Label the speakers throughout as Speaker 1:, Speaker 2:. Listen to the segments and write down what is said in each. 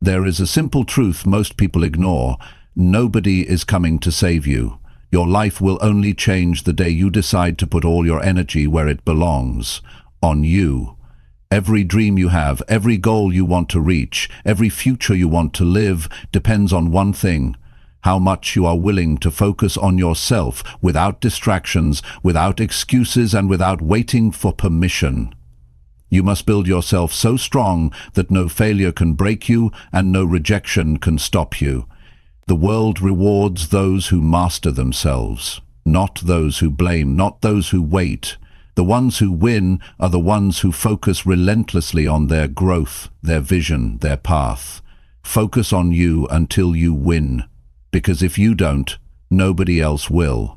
Speaker 1: There is a simple truth most people ignore. Nobody is coming to save you. Your life will only change the day you decide to put all your energy where it belongs, on you. Every dream you have, every goal you want to reach, every future you want to live depends on one thing: how much you are willing to focus on yourself without distractions, without excuses, and without waiting for permission. You must build yourself so strong that no failure can break you and no rejection can stop you. The world rewards those who master themselves, not those who blame, not those who wait. The ones who win are the ones who focus relentlessly on their growth, their vision, their path. Focus on you until you win, because if you don't, nobody else will.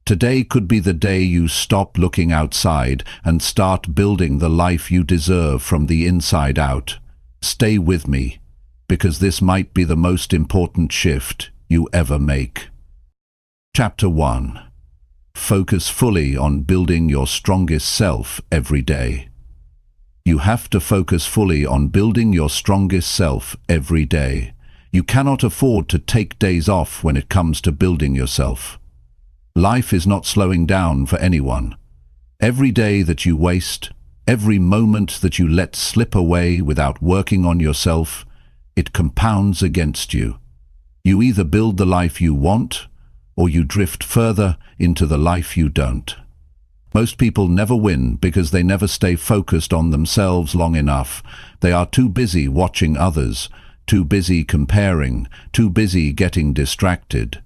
Speaker 1: Today could be the day you stop looking outside and start building the life you deserve from the inside out. Stay with me, because this might be the most important shift you ever make. Chapter 1. Focus fully on building your strongest self every day. You have to focus fully on building your strongest self every day. You cannot afford to take days off when it comes to building yourself. Life is not slowing down for anyone. Every day that you waste, every moment that you let slip away without working on yourself, it compounds against you. You either build the life you want, or you drift further into the life you don't. Most people never win because they never stay focused on themselves long enough. They are too busy watching others, too busy comparing, too busy getting distracted.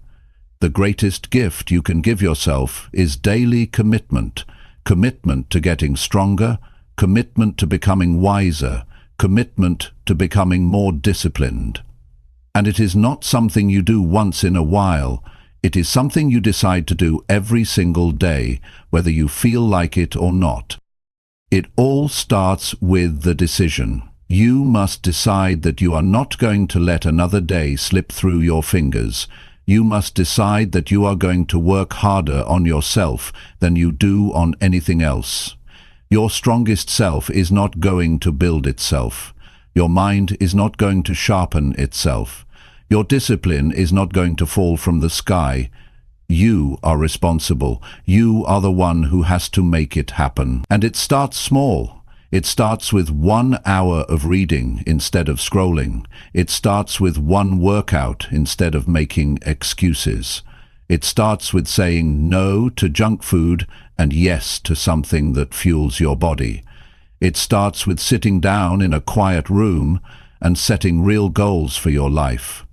Speaker 1: The greatest gift you can give yourself is daily commitment. Commitment to getting stronger, commitment to becoming wiser, commitment to becoming more disciplined. And it is not something you do once in a while. It is something you decide to do every single day, whether you feel like it or not. It all starts with the decision. You must decide that you are not going to let another day slip through your fingers. You must decide that you are going to work harder on yourself than you do on anything else. Your strongest self is not going to build itself. Your mind is not going to sharpen itself. Your discipline is not going to fall from the sky. You are responsible. You are the one who has to make it happen. And it starts small. It starts with 1 hour of reading instead of scrolling. It starts with one workout instead of making excuses. It starts with saying no to junk food and yes to something that fuels your body. It starts with sitting down in a quiet room and setting real goals for your life.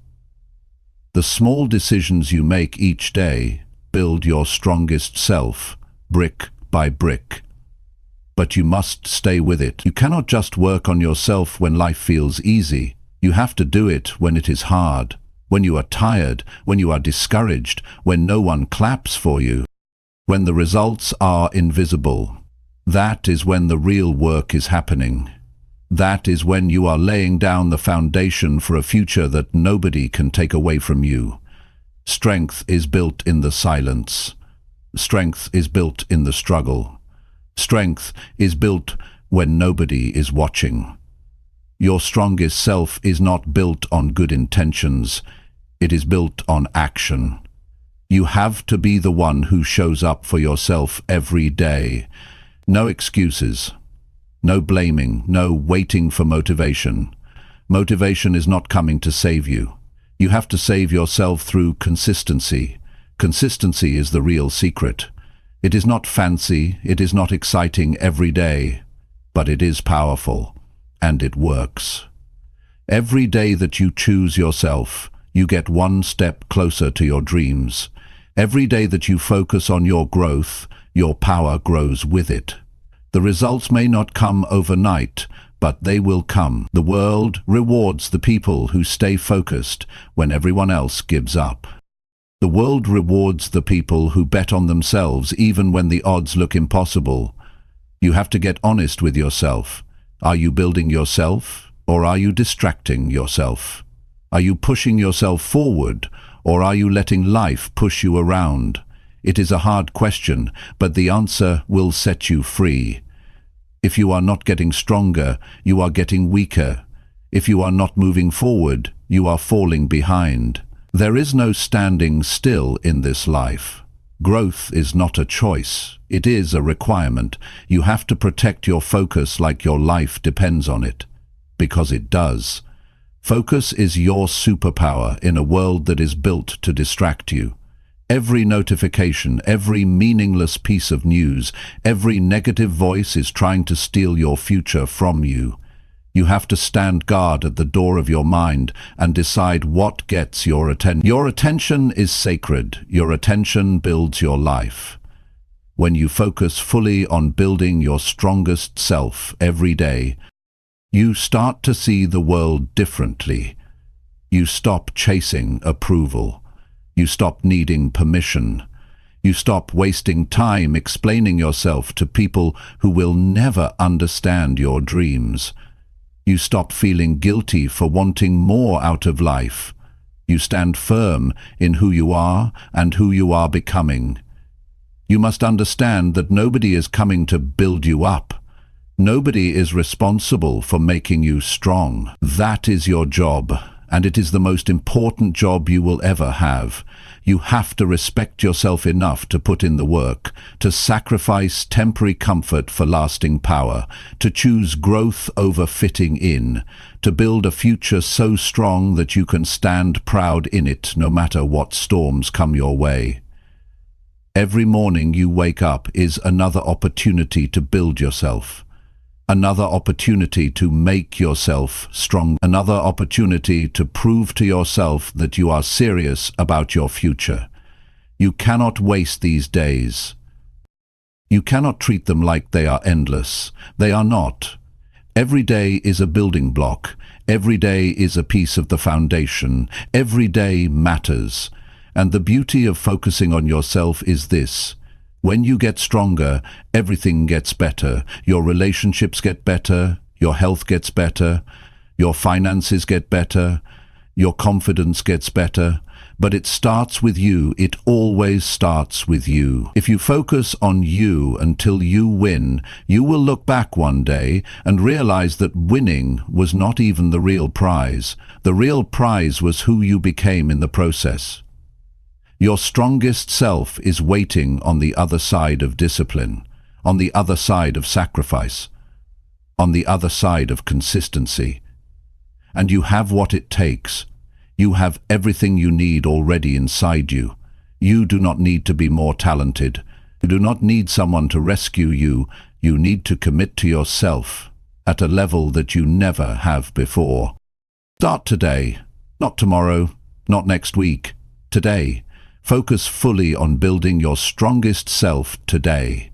Speaker 1: The small decisions you make each day build your strongest self, brick by brick. But you must stay with it. You cannot just work on yourself when life feels easy. You have to do it when it is hard, when you are tired, when you are discouraged, when no one claps for you, when the results are invisible. That is when the real work is happening. That is when you are laying down the foundation for a future that nobody can take away from you. Strength is built in the silence. Strength is built in the struggle. Strength is built when nobody is watching. Your strongest self is not built on good intentions. It is built on action. You have to be the one who shows up for yourself every day. No excuses. No blaming, no waiting for motivation. Motivation is not coming to save you. You have to save yourself through consistency. Consistency is the real secret. It is not fancy, it is not exciting every day, but it is powerful, and it works. Every day that you choose yourself, you get one step closer to your dreams. Every day that you focus on your growth, your power grows with it. The results may not come overnight, but they will come. The world rewards the people who stay focused when everyone else gives up. The world rewards the people who bet on themselves even when the odds look impossible. You have to get honest with yourself. Are you building yourself, or are you distracting yourself? Are you pushing yourself forward, or are you letting life push you around? It is a hard question, but the answer will set you free. If you are not getting stronger, you are getting weaker. If you are not moving forward, you are falling behind. There is no standing still in this life. Growth is not a choice. It is a requirement. You have to protect your focus like your life depends on it. Because it does. Focus is your superpower in a world that is built to distract you. Every notification, every meaningless piece of news, every negative voice is trying to steal your future from you. You have to stand guard at the door of your mind and decide what gets your attention. Your attention is sacred. Your attention builds your life. When you focus fully on building your strongest self every day, you start to see the world differently. You stop chasing approval. You stop needing permission. You stop wasting time explaining yourself to people who will never understand your dreams. You stop feeling guilty for wanting more out of life. You stand firm in who you are and who you are becoming. You must understand that nobody is coming to build you up. Nobody is responsible for making you strong. That is your job, and it is the most important job you will ever have. You have to respect yourself enough to put in the work, to sacrifice temporary comfort for lasting power, to choose growth over fitting in, to build a future so strong that you can stand proud in it no matter what storms come your way. Every morning you wake up is another opportunity to build yourself. Another opportunity to make yourself strong. Another opportunity to prove to yourself that you are serious about your future. You cannot waste these days. You cannot treat them like they are endless. They are not. Every day is a building block. Every day is a piece of the foundation. Every day matters. And the beauty of focusing on yourself is this. When you get stronger, everything gets better. Your relationships get better, your health gets better, your finances get better, your confidence gets better. But it starts with you. It always starts with you. If you focus on you until you win, you will look back one day and realize that winning was not even the real prize. The real prize was who you became in the process. Your strongest self is waiting on the other side of discipline, on the other side of sacrifice, on the other side of consistency. And you have what it takes. You have everything you need already inside you. You do not need to be more talented. You do not need someone to rescue you. You need to commit to yourself at a level that you never have before. Start today, not tomorrow, not next week, today. Focus fully on building your strongest self today,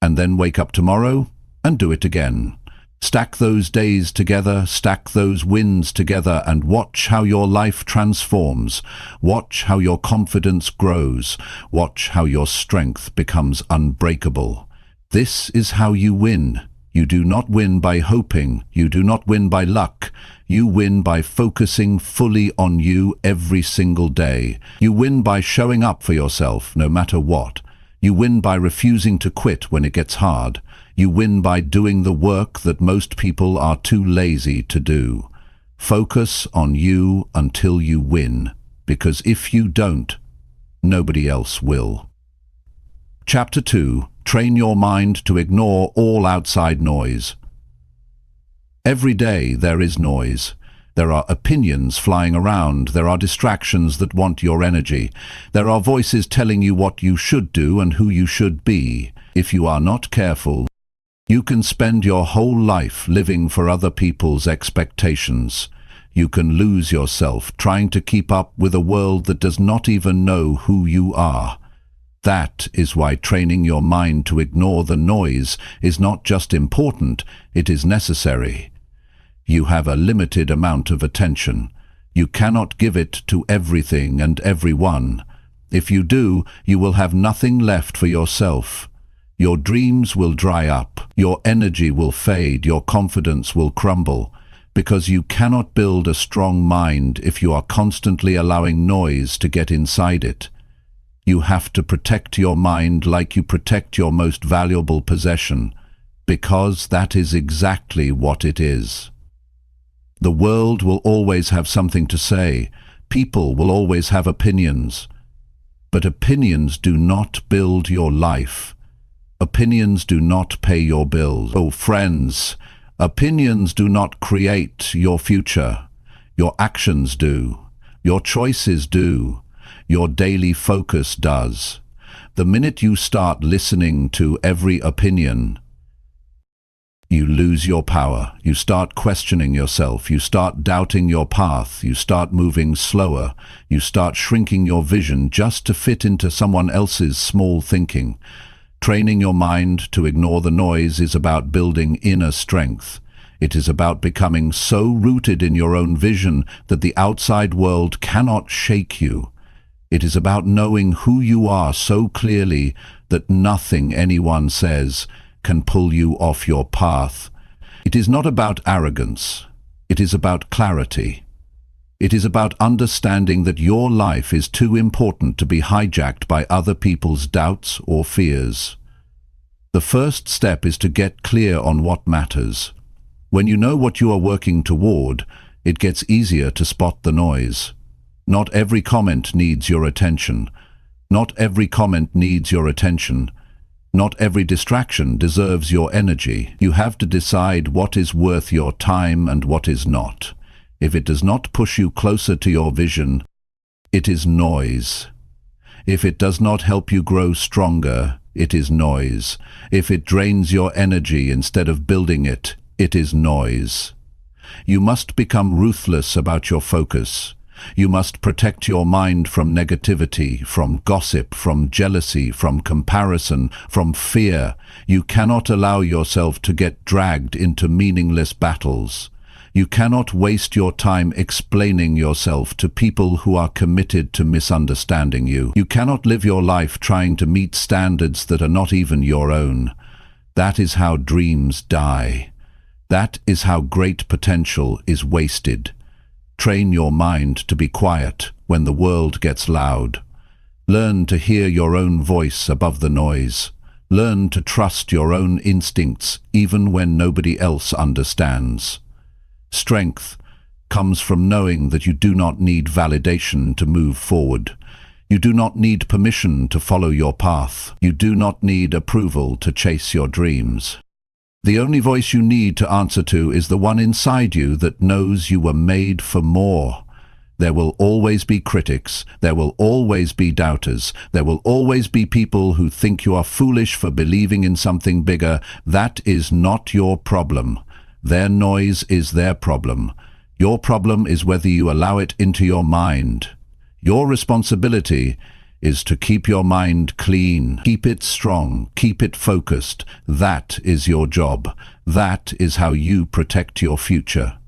Speaker 1: and then wake up tomorrow and do it again. Stack those days together, stack those wins together, and watch how your life transforms. Watch how your confidence grows. Watch how your strength becomes unbreakable. This is how you win. You do not win by hoping. You do not win by luck. You win by focusing fully on you every single day. You win by showing up for yourself no matter what. You win by refusing to quit when it gets hard. You win by doing the work that most people are too lazy to do. Focus on you until you win, because if you don't, nobody else will. Chapter 2. Train your mind to ignore all outside noise. Every day there is noise. There are opinions flying around. There are distractions that want your energy. There are voices telling you what you should do and who you should be. If you are not careful, you can spend your whole life living for other people's expectations. You can lose yourself trying to keep up with a world that does not even know who you are. That is why training your mind to ignore the noise is not just important, it is necessary. You have a limited amount of attention. You cannot give it to everything and everyone. If you do, you will have nothing left for yourself. Your dreams will dry up, your energy will fade, your confidence will crumble, because you cannot build a strong mind if you are constantly allowing noise to get inside it. You have to protect your mind like you protect your most valuable possession, because that is exactly what it is. The world will always have something to say. People will always have opinions. But opinions do not build your life. Opinions do not pay your bills. Oh, friends, opinions do not create your future. Your actions do. Your choices do. Your daily focus does. The minute you start listening to every opinion, you lose your power. You start questioning yourself. You start doubting your path. You start moving slower. You start shrinking your vision just to fit into someone else's small thinking. Training your mind to ignore the noise is about building inner strength. It is about becoming so rooted in your own vision that the outside world cannot shake you. It is about knowing who you are so clearly that nothing anyone says can pull you off your path. It is not about arrogance. It is about clarity. It is about understanding that your life is too important to be hijacked by other people's doubts or fears. The first step is to get clear on what matters. When you know what you are working toward, it gets easier to spot the noise. Not every comment needs your attention. Not every comment needs your attention. Not every distraction deserves your energy. You have to decide what is worth your time and what is not. If it does not push you closer to your vision, it is noise. If it does not help you grow stronger, it is noise. If it drains your energy instead of building it, it is noise. You must become ruthless about your focus. You must protect your mind from negativity, from gossip, from jealousy, from comparison, from fear. You cannot allow yourself to get dragged into meaningless battles. You cannot waste your time explaining yourself to people who are committed to misunderstanding you. You cannot live your life trying to meet standards that are not even your own. That is how dreams die. That is how great potential is wasted. Train your mind to be quiet when the world gets loud. Learn to hear your own voice above the noise. Learn to trust your own instincts even when nobody else understands. Strength comes from knowing that you do not need validation to move forward. You do not need permission to follow your path. You do not need approval to chase your dreams. The only voice you need to answer to is the one inside you that knows you were made for more. There will always be critics. There will always be doubters. There will always be people who think you are foolish for believing in something bigger. That is not your problem. Their noise is their problem. Your problem is whether you allow it into your mind. Your responsibility is to keep your mind clean, keep it strong, keep it focused. That is your job. That is how you protect your future.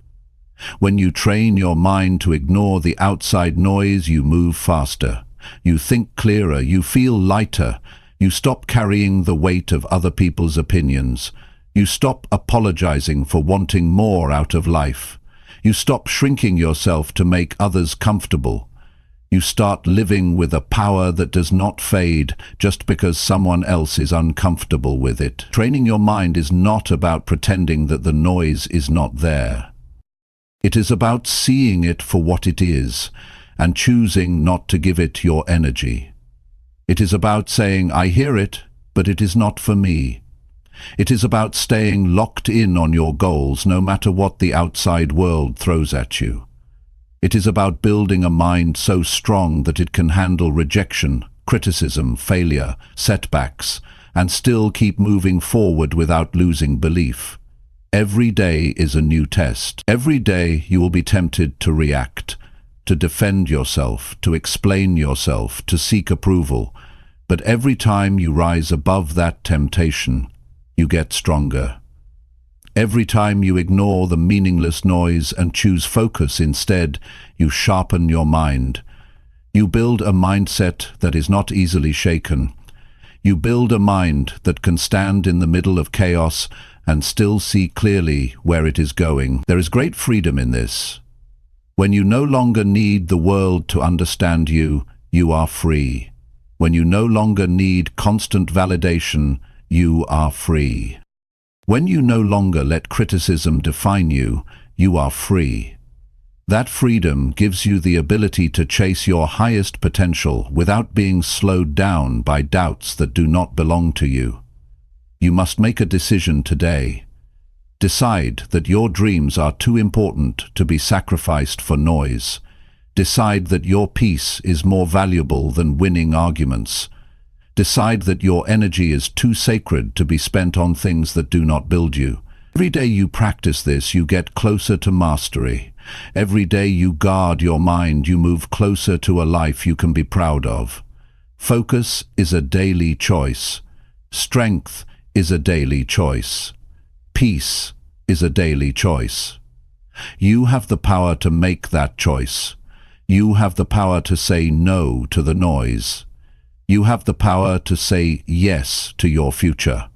Speaker 1: When you train your mind to ignore the outside noise, you move faster. You think clearer, you feel lighter. You stop carrying the weight of other people's opinions. You stop apologizing for wanting more out of life. You stop shrinking yourself to make others comfortable. You start living with a power that does not fade just because someone else is uncomfortable with it. Training your mind is not about pretending that the noise is not there. It is about seeing it for what it is and choosing not to give it your energy. It is about saying, I hear it, but it is not for me. It is about staying locked in on your goals no matter what the outside world throws at you. It is about building a mind so strong that it can handle rejection, criticism, failure, setbacks, and still keep moving forward without losing belief. Every day is a new test. Every day you will be tempted to react, to defend yourself, to explain yourself, to seek approval. But every time you rise above that temptation, you get stronger. Every time you ignore the meaningless noise and choose focus instead, you sharpen your mind. You build a mindset that is not easily shaken. You build a mind that can stand in the middle of chaos and still see clearly where it is going. There is great freedom in this. When you no longer need the world to understand you, you are free. When you no longer need constant validation, you are free. When you no longer let criticism define you, you are free. That freedom gives you the ability to chase your highest potential without being slowed down by doubts that do not belong to you. You must make a decision today. Decide that your dreams are too important to be sacrificed for noise. Decide that your peace is more valuable than winning arguments. Decide that your energy is too sacred to be spent on things that do not build you. Every day you practice this, you get closer to mastery. Every day you guard your mind, you move closer to a life you can be proud of. Focus is a daily choice. Strength is a daily choice. Peace is a daily choice. You have the power to make that choice. You have the power to say no to the noise. You have the power to say yes to your future.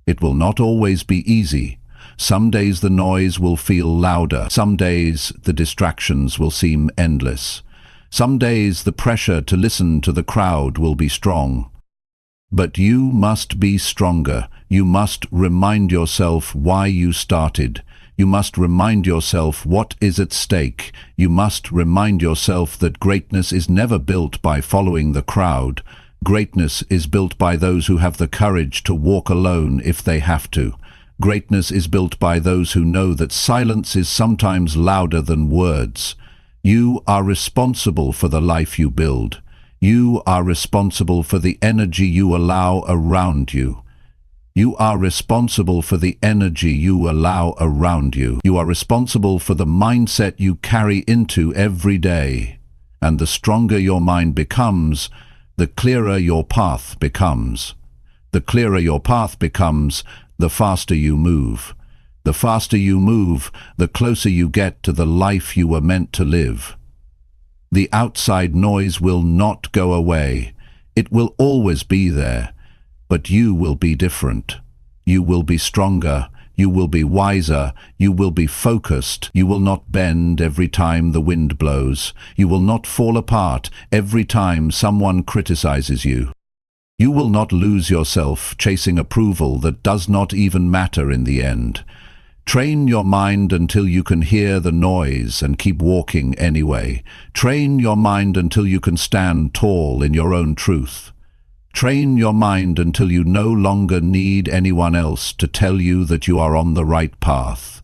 Speaker 1: It will not always be easy. Some days the noise will feel louder. Some days the distractions will seem endless. Some days the pressure to listen to the crowd will be strong. But you must be stronger. You must remind yourself why you started. You must remind yourself what is at stake. You must remind yourself that greatness is never built by following the crowd. Greatness is built by those who have the courage to walk alone if they have to. Greatness is built by those who know that silence is sometimes louder than words. You are responsible for the life you build. You are responsible for the energy you allow around you. You are responsible for the energy you allow around you. You are responsible for the mindset you carry into every day. And the stronger your mind becomes, the clearer your path becomes. The clearer your path becomes, the faster you move. The faster you move, the closer you get to the life you were meant to live. The outside noise will not go away. It will always be there. But you will be different. You will be stronger. You will be wiser. You will be focused. You will not bend every time the wind blows. You will not fall apart every time someone criticizes you. You will not lose yourself chasing approval that does not even matter in the end. Train your mind until you can hear the noise and keep walking anyway. Train your mind until you can stand tall in your own truth. Train your mind until you no longer need anyone else to tell you that you are on the right path.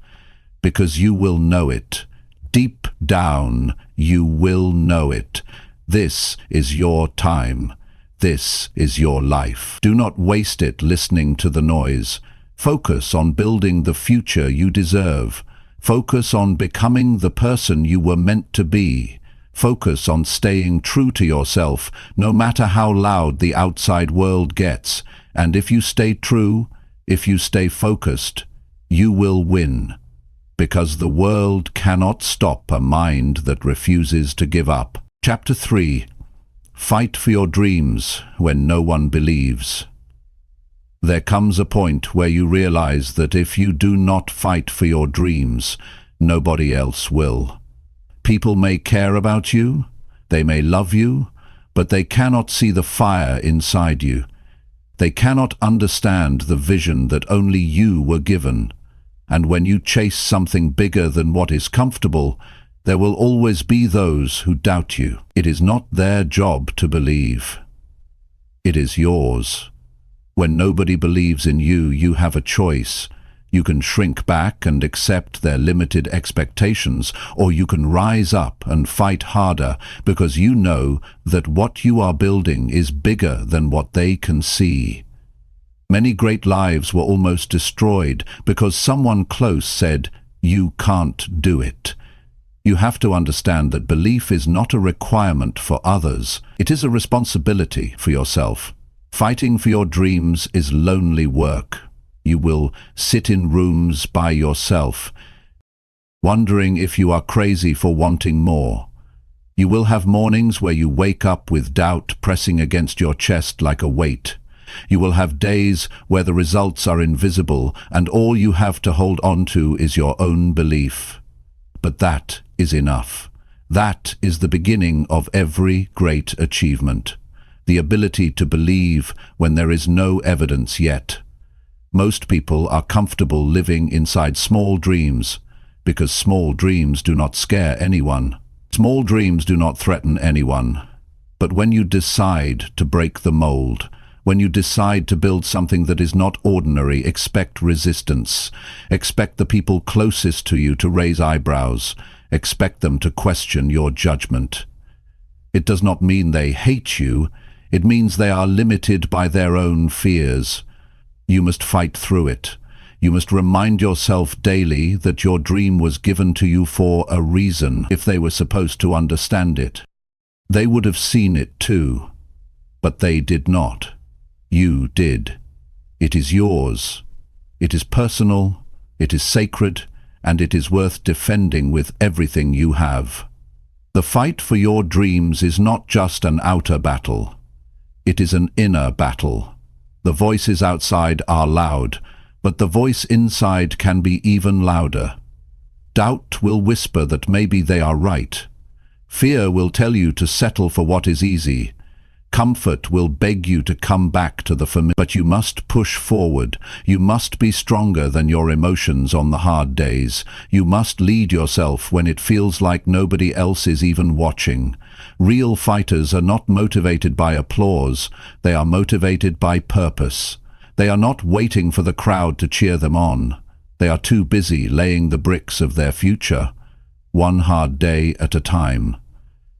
Speaker 1: Because you will know it. Deep down, you will know it. This is your time. This is your life. Do not waste it listening to the noise. Focus on building the future you deserve. Focus on becoming the person you were meant to be. Focus on staying true to yourself, no matter how loud the outside world gets. And if you stay true, if you stay focused, you will win. Because the world cannot stop a mind that refuses to give up. Chapter 3. Fight for your dreams when no one believes. There comes a point where you realize that if you do not fight for your dreams, nobody else will. People may care about you, they may love you, but they cannot see the fire inside you. They cannot understand the vision that only you were given. And when you chase something bigger than what is comfortable, there will always be those who doubt you. It is not their job to believe. It is yours. When nobody believes in you, you have a choice. You can shrink back and accept their limited expectations, or you can rise up and fight harder because you know that what you are building is bigger than what they can see. Many great lives were almost destroyed because someone close said, "You can't do it." You have to understand that belief is not a requirement for others. It is a responsibility for yourself. Fighting for your dreams is lonely work. You will sit in rooms by yourself, wondering if you are crazy for wanting more. You will have mornings where you wake up with doubt pressing against your chest like a weight. You will have days where the results are invisible and all you have to hold on to is your own belief. But that is enough. That is the beginning of every great achievement. The ability to believe when there is no evidence yet. Most people are comfortable living inside small dreams. because small dreams do not scare anyone. Small dreams do not threaten anyone. But when you decide to break the mold, when you decide to build something that is not ordinary, expect resistance. Expect the people closest to you to raise eyebrows. Expect them to question your judgment. It does not mean they hate you. It means they are limited by their own fears. You must fight through it. You must remind yourself daily that your dream was given to you for a reason. If they were supposed to understand it, they would have seen it too. But they did not. You did. It is yours. It is personal, it is sacred, and it is worth defending with everything you have. The fight for your dreams is not just an outer battle. It is an inner battle. The voices outside are loud, but the voice inside can be even louder. Doubt will whisper that maybe they are right. Fear will tell you to settle for what is easy. Comfort will beg you to come back to the familiar. But you must push forward. You must be stronger than your emotions on the hard days. You must lead yourself when it feels like nobody else is even watching. Real fighters are not motivated by applause. They are motivated by purpose. They are not waiting for the crowd to cheer them on. They are too busy laying the bricks of their future, one hard day at a time.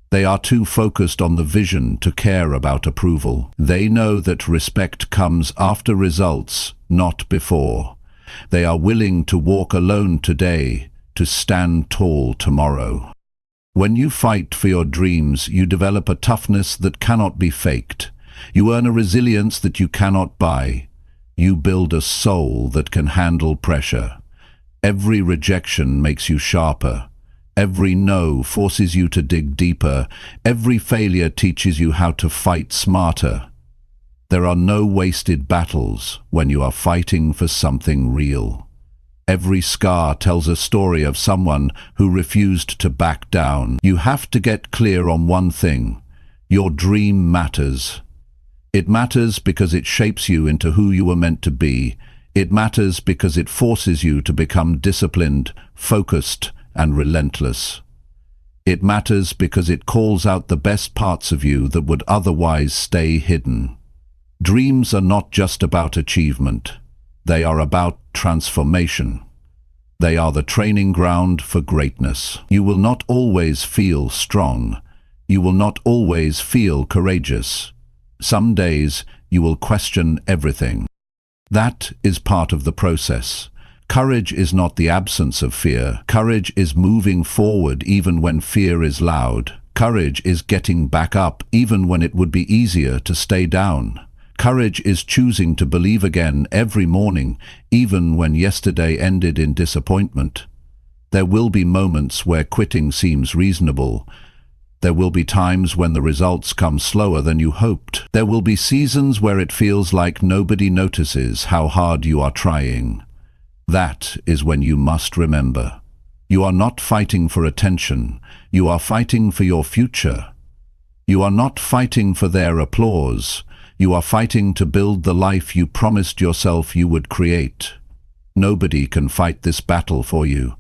Speaker 1: They are too focused on the vision to care about approval. They know that respect comes after results, not before. They are willing to walk alone today, to stand tall tomorrow. When you fight for your dreams, you develop a toughness that cannot be faked. You earn a resilience that you cannot buy. You build a soul that can handle pressure. Every rejection makes you sharper. Every no forces you to dig deeper. Every failure teaches you how to fight smarter. There are no wasted battles when you are fighting for something real. Every scar tells a story of someone who refused to back down. You have to get clear on one thing. Your dream matters. It matters because it shapes you into who you were meant to be. It matters because it forces you to become disciplined, focused, and relentless. It matters because it calls out the best parts of you that would otherwise stay hidden. Dreams are not just about achievement. They are about transformation. They are the training ground for greatness. You will not always feel strong. You will not always feel courageous. Some days you will question everything. That is part of the process. Courage is not the absence of fear. Courage is moving forward even when fear is loud. Courage is getting back up even when it would be easier to stay down. Courage is choosing to believe again every morning, even when yesterday ended in disappointment. There will be moments where quitting seems reasonable. There will be times when the results come slower than you hoped. There will be seasons where it feels like nobody notices how hard you are trying. That is when you must remember. You are not fighting for attention. You are fighting for your future. You are not fighting for their applause. You are fighting to build the life you promised yourself you would create. Nobody can fight this battle for you.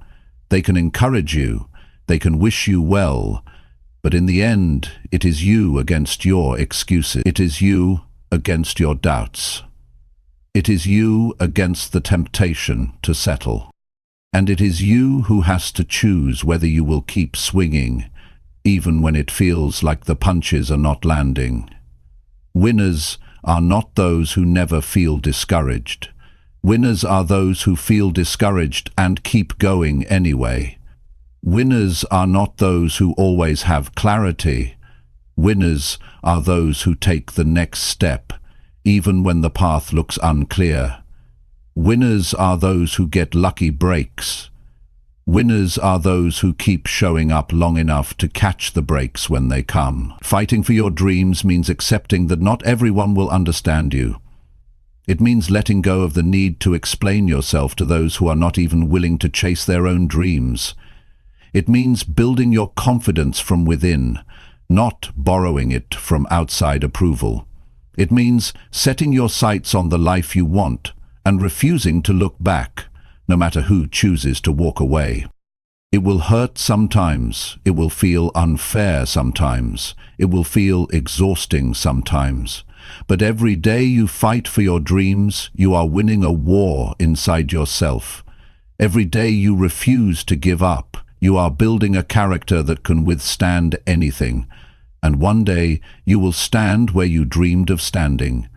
Speaker 1: They can encourage you. They can wish you well. But in the end, it is you against your excuses. It is you against your doubts. It is you against the temptation to settle. And it is you who has to choose whether you will keep swinging, even when it feels like the punches are not landing. Winners are not those who never feel discouraged. Winners are those who feel discouraged and keep going anyway. Winners are not those who always have clarity. Winners are those who take the next step, even when the path looks unclear. Winners are those who get lucky breaks. Winners are those who keep showing up long enough to catch the breaks when they come. Fighting for your dreams means accepting that not everyone will understand you. It means letting go of the need to explain yourself to those who are not even willing to chase their own dreams. It means building your confidence from within, not borrowing it from outside approval. It means setting your sights on the life you want and refusing to look back, no matter who chooses to walk away. It will hurt sometimes. It will feel unfair sometimes. It will feel exhausting sometimes. But every day you fight for your dreams, you are winning a war inside yourself. Every day you refuse to give up, you are building a character that can withstand anything. And one day you will stand where you dreamed of standing.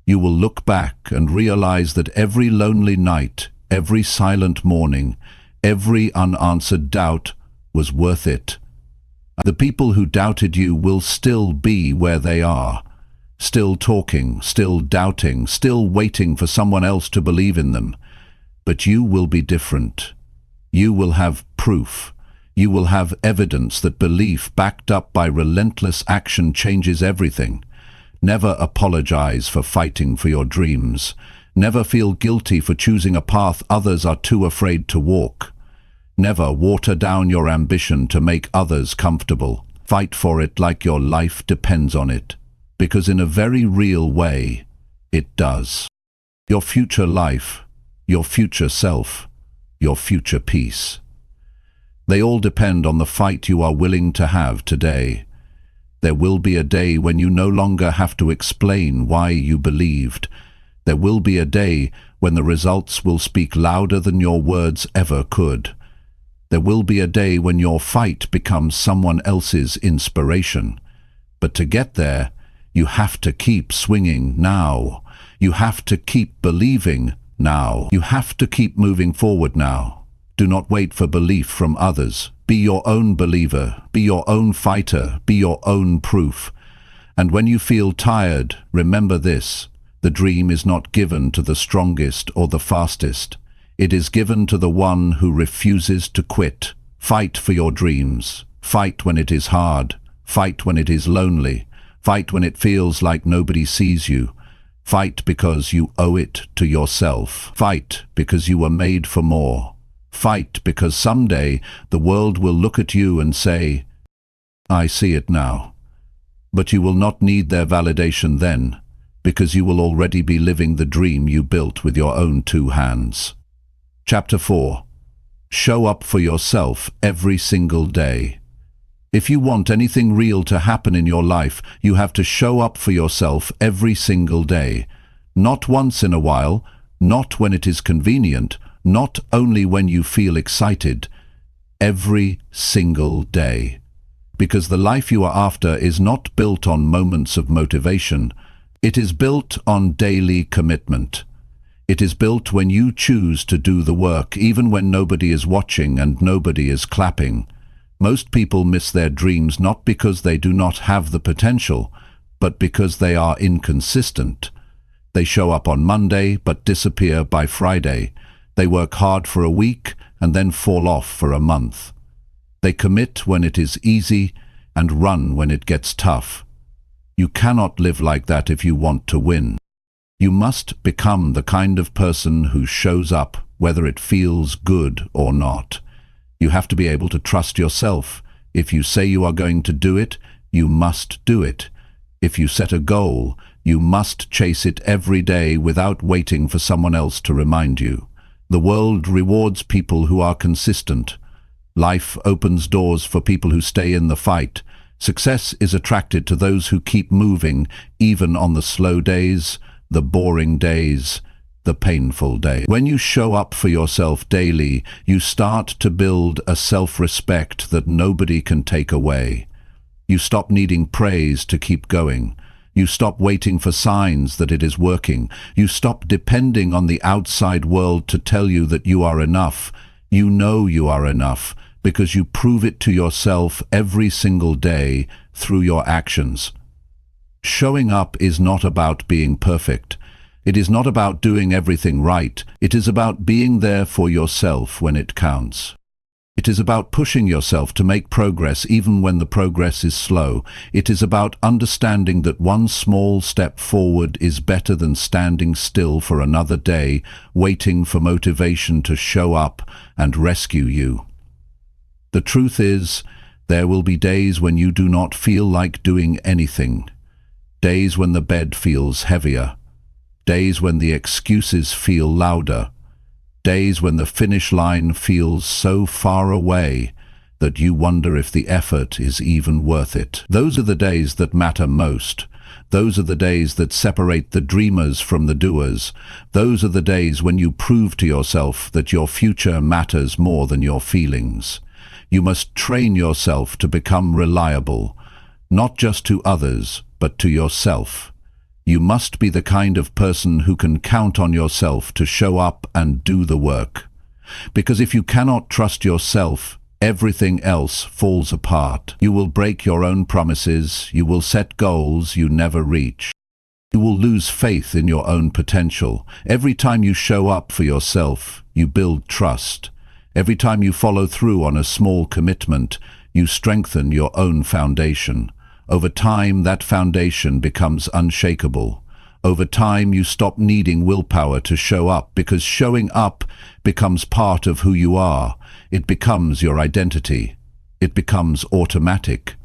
Speaker 1: You will look back and realize that every lonely night, every silent morning, every unanswered doubt was worth it. The people who doubted you will still be where they are. Still talking, still doubting, still waiting for someone else to believe in them. But you will be different. You will have proof. You will have evidence that belief backed up by relentless action changes everything. Never apologize for fighting for your dreams. Never feel guilty for choosing a path others are too afraid to walk. Never water down your ambition to make others comfortable. Fight for it like your life depends on it. Because in a very real way, it does. Your future life, your future self, your future peace. They all depend on the fight you are willing to have today. There will be a day when you no longer have to explain why you believed. There will be a day when the results will speak louder than your words ever could. There will be a day when your fight becomes someone else's inspiration. But to get there, you have to keep swinging now. You have to keep believing now. You have to keep moving forward now. Do not wait for belief from others. Be your own believer. Be your own fighter. Be your own proof. And when you feel tired, remember this. The dream is not given to the strongest or the fastest. It is given to the one who refuses to quit. Fight for your dreams. Fight when it is hard. Fight when it is lonely. Fight when it feels like nobody sees you. Fight because you owe it to yourself. Fight because you were made for more. Fight because someday the world will look at you and say, "I see it now." But you will not need their validation then, because you will already be living the dream you built with your own 2 hands. Chapter 4. Show up for yourself every single day. If you want anything real to happen in your life, you have to show up for yourself every single day. Not once in a while, not when it is convenient, not only when you feel excited. Every single day. Because the life you are after is not built on moments of motivation. It is built on daily commitment. It is built when you choose to do the work, even when nobody is watching and nobody is clapping. Most people miss their dreams not because they do not have the potential, but because they are inconsistent. They show up on Monday but disappear by Friday. They work hard for a week and then fall off for a month. They commit when it is easy and run when it gets tough. You cannot live like that if you want to win. You must become the kind of person who shows up whether it feels good or not. You have to be able to trust yourself. If you say you are going to do it, you must do it. If you set a goal, you must chase it every day without waiting for someone else to remind you. The world rewards people who are consistent. Life opens doors for people who stay in the fight. Success is attracted to those who keep moving, even on the slow days, the boring days, the painful days. When you show up for yourself daily, you start to build a self-respect that nobody can take away. You stop needing praise to keep going. You stop waiting for signs that it is working. You stop depending on the outside world to tell you that you are enough. You know you are enough because you prove it to yourself every single day through your actions. Showing up is not about being perfect. It is not about doing everything right. It is about being there for yourself when it counts. It is about pushing yourself to make progress even when the progress is slow. It is about understanding that one small step forward is better than standing still for another day, waiting for motivation to show up and rescue you. The truth is, there will be days when you do not feel like doing anything. Days when the bed feels heavier. Days when the excuses feel louder. Days when the finish line feels so far away that you wonder if the effort is even worth it. Those are the days that matter most. Those are the days that separate the dreamers from the doers. Those are the days when you prove to yourself that your future matters more than your feelings. You must train yourself to become reliable, not just to others, but to yourself. You must be the kind of person who can count on yourself to show up and do the work. Because if you cannot trust yourself, everything else falls apart. You will break your own promises, you will set goals you never reach. You will lose faith in your own potential. Every time you show up for yourself, you build trust. Every time you follow through on a small commitment, you strengthen your own foundation. Over time, that foundation becomes unshakable. Over time, you stop needing willpower to show up because showing up becomes part of who you are. It becomes your identity. It becomes automatic.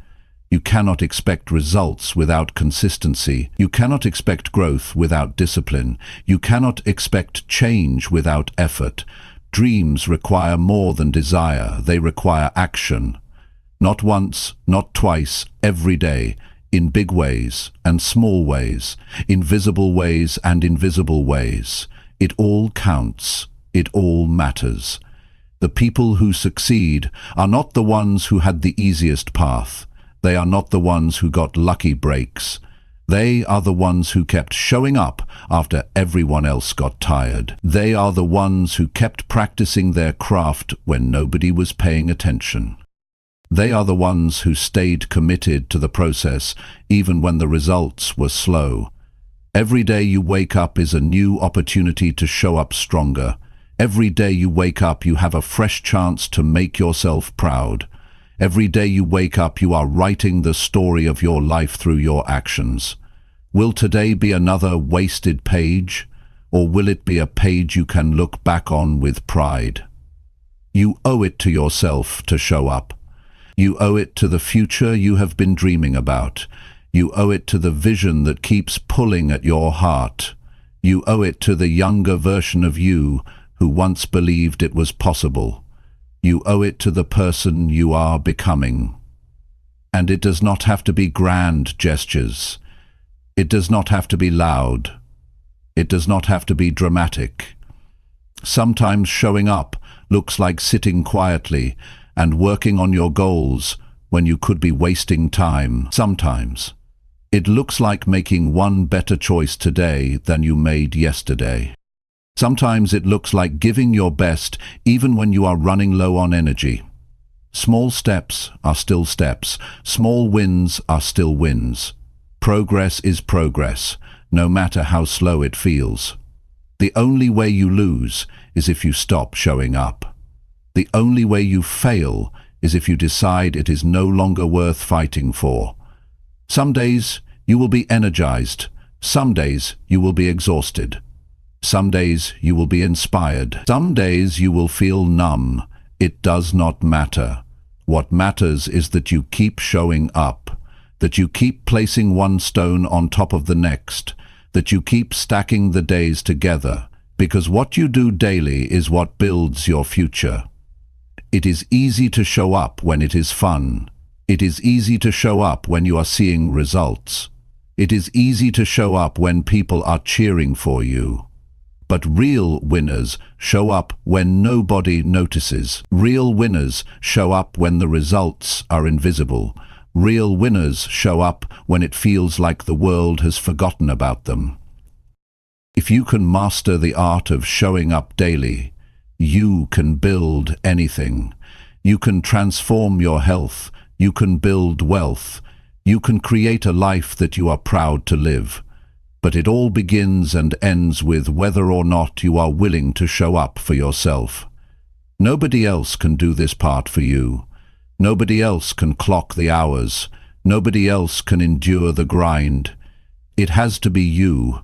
Speaker 1: You cannot expect results without consistency. You cannot expect growth without discipline. You cannot expect change without effort. Dreams require more than desire. They require action. Not once, not twice, every day, in big ways and small ways, in visible ways and invisible ways. It all counts. It all matters. The people who succeed are not the ones who had the easiest path. They are not the ones who got lucky breaks. They are the ones who kept showing up after everyone else got tired. They are the ones who kept practicing their craft when nobody was paying attention. They are the ones who stayed committed to the process even when the results were slow. Every day you wake up is a new opportunity to show up stronger. Every day you wake up you have a fresh chance to make yourself proud. Every day you wake up you are writing the story of your life through your actions. Will today be another wasted page, or will it be a page you can look back on with pride? You owe it to yourself to show up. You owe it to the future you have been dreaming about. You owe it to the vision that keeps pulling at your heart. You owe it to the younger version of you who once believed it was possible. You owe it to the person you are becoming. And it does not have to be grand gestures. It does not have to be loud. It does not have to be dramatic. Sometimes showing up looks like sitting quietly and working on your goals when you could be wasting time. Sometimes it looks like making one better choice today than you made yesterday. Sometimes it looks like giving your best even when you are running low on energy. Small steps are still steps. Small wins are still wins. Progress is progress, no matter how slow it feels. The only way you lose is if you stop showing up. The only way you fail is if you decide it is no longer worth fighting for. Some days you will be energized. Some days you will be exhausted. Some days you will be inspired. Some days you will feel numb. It does not matter. What matters is that you keep showing up, that you keep placing one stone on top of the next, that you keep stacking the days together, because what you do daily is what builds your future. It is easy to show up when it is fun. It is easy to show up when you are seeing results. It is easy to show up when people are cheering for you. But real winners show up when nobody notices. Real winners show up when the results are invisible. Real winners show up when it feels like the world has forgotten about them. If you can master the art of showing up daily, you can build anything. You can transform your health. You can build wealth. You can create a life that you are proud to live. But it all begins and ends with whether or not you are willing to show up for yourself. Nobody else can do this part for you. Nobody else can clock the hours. Nobody else can endure the grind. It has to be you.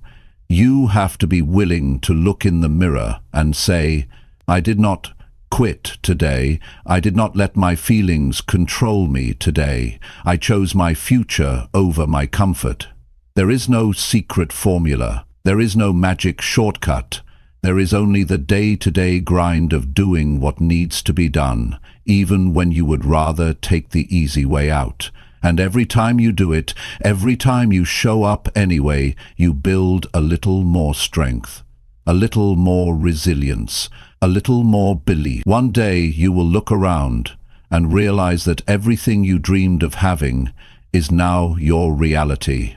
Speaker 1: You have to be willing to look in the mirror and say, I did not quit today. I did not let my feelings control me today. I chose my future over my comfort. There is no secret formula. There is no magic shortcut. There is only the day-to-day grind of doing what needs to be done, even when you would rather take the easy way out. And every time you do it, every time you show up anyway, you build a little more strength, a little more resilience, a little more belief. One day you will look around and realize that everything you dreamed of having is now your reality.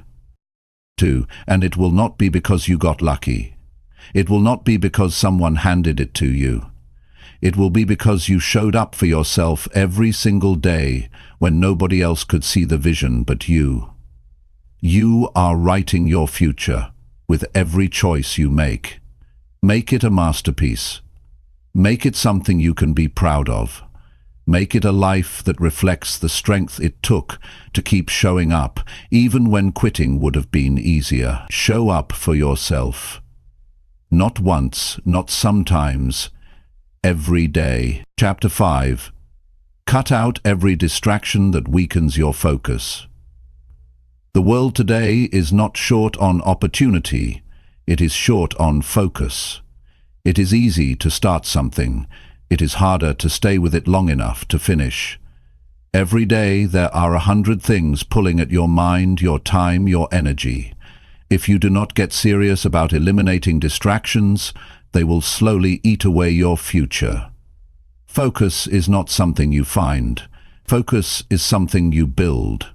Speaker 1: 2. And it will not be because you got lucky. It will not be because someone handed it to you. It will be because you showed up for yourself every single day when nobody else could see the vision but you. You are writing your future with every choice you make. Make it a masterpiece. Make it something you can be proud of. Make it a life that reflects the strength it took to keep showing up, even when quitting would have been easier. Show up for yourself. Not once, not sometimes, every day. Chapter 5. Cut out every distraction that weakens your focus. The world today is not short on opportunity, it is short on focus. It is easy to start something. It is harder to stay with it long enough to finish. Every day there are 100 things pulling at your mind, your time, your energy. If you do not get serious about eliminating distractions, they will slowly eat away your future. Focus is not something you find. Focus is something you build.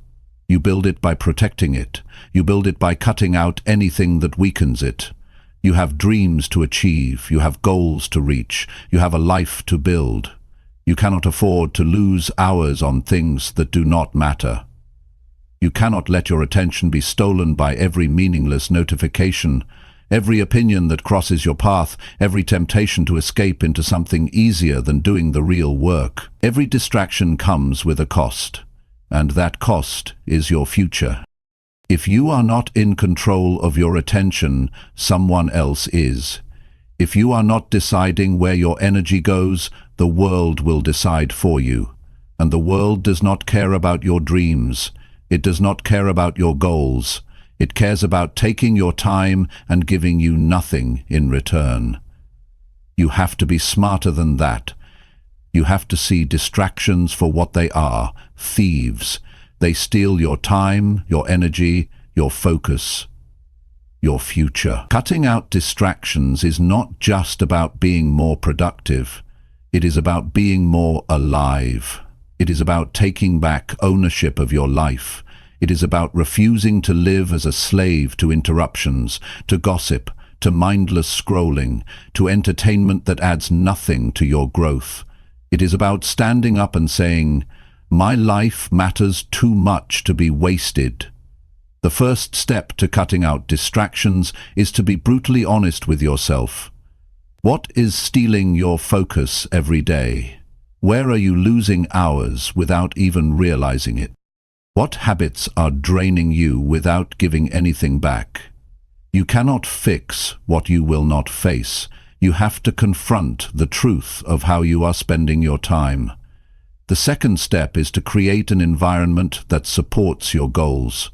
Speaker 1: You build it by protecting it. You build it by cutting out anything that weakens it. You have dreams to achieve. You have goals to reach. You have a life to build. You cannot afford to lose hours on things that do not matter. You cannot let your attention be stolen by every meaningless notification, every opinion that crosses your path, every temptation to escape into something easier than doing the real work. Every distraction comes with a cost, and that cost is your future. If you are not in control of your attention, someone else is. If you are not deciding where your energy goes, the world will decide for you. And the world does not care about your dreams. It does not care about your goals. It cares about taking your time and giving you nothing in return. You have to be smarter than that. You have to see distractions for what they are, thieves. They steal your time, your energy, your focus, your future. Cutting out distractions is not just about being more productive. It is about being more alive. It is about taking back ownership of your life. It is about refusing to live as a slave to interruptions, to gossip, to mindless scrolling, to entertainment that adds nothing to your growth. It is about standing up and saying, "My life matters too much to be wasted." The first step to cutting out distractions is to be brutally honest with yourself. What is stealing your focus every day? Where are you losing hours without even realizing it? What habits are draining you without giving anything back? You cannot fix what you will not face. You have to confront the truth of how you are spending your time. The second step is to create an environment that supports your goals.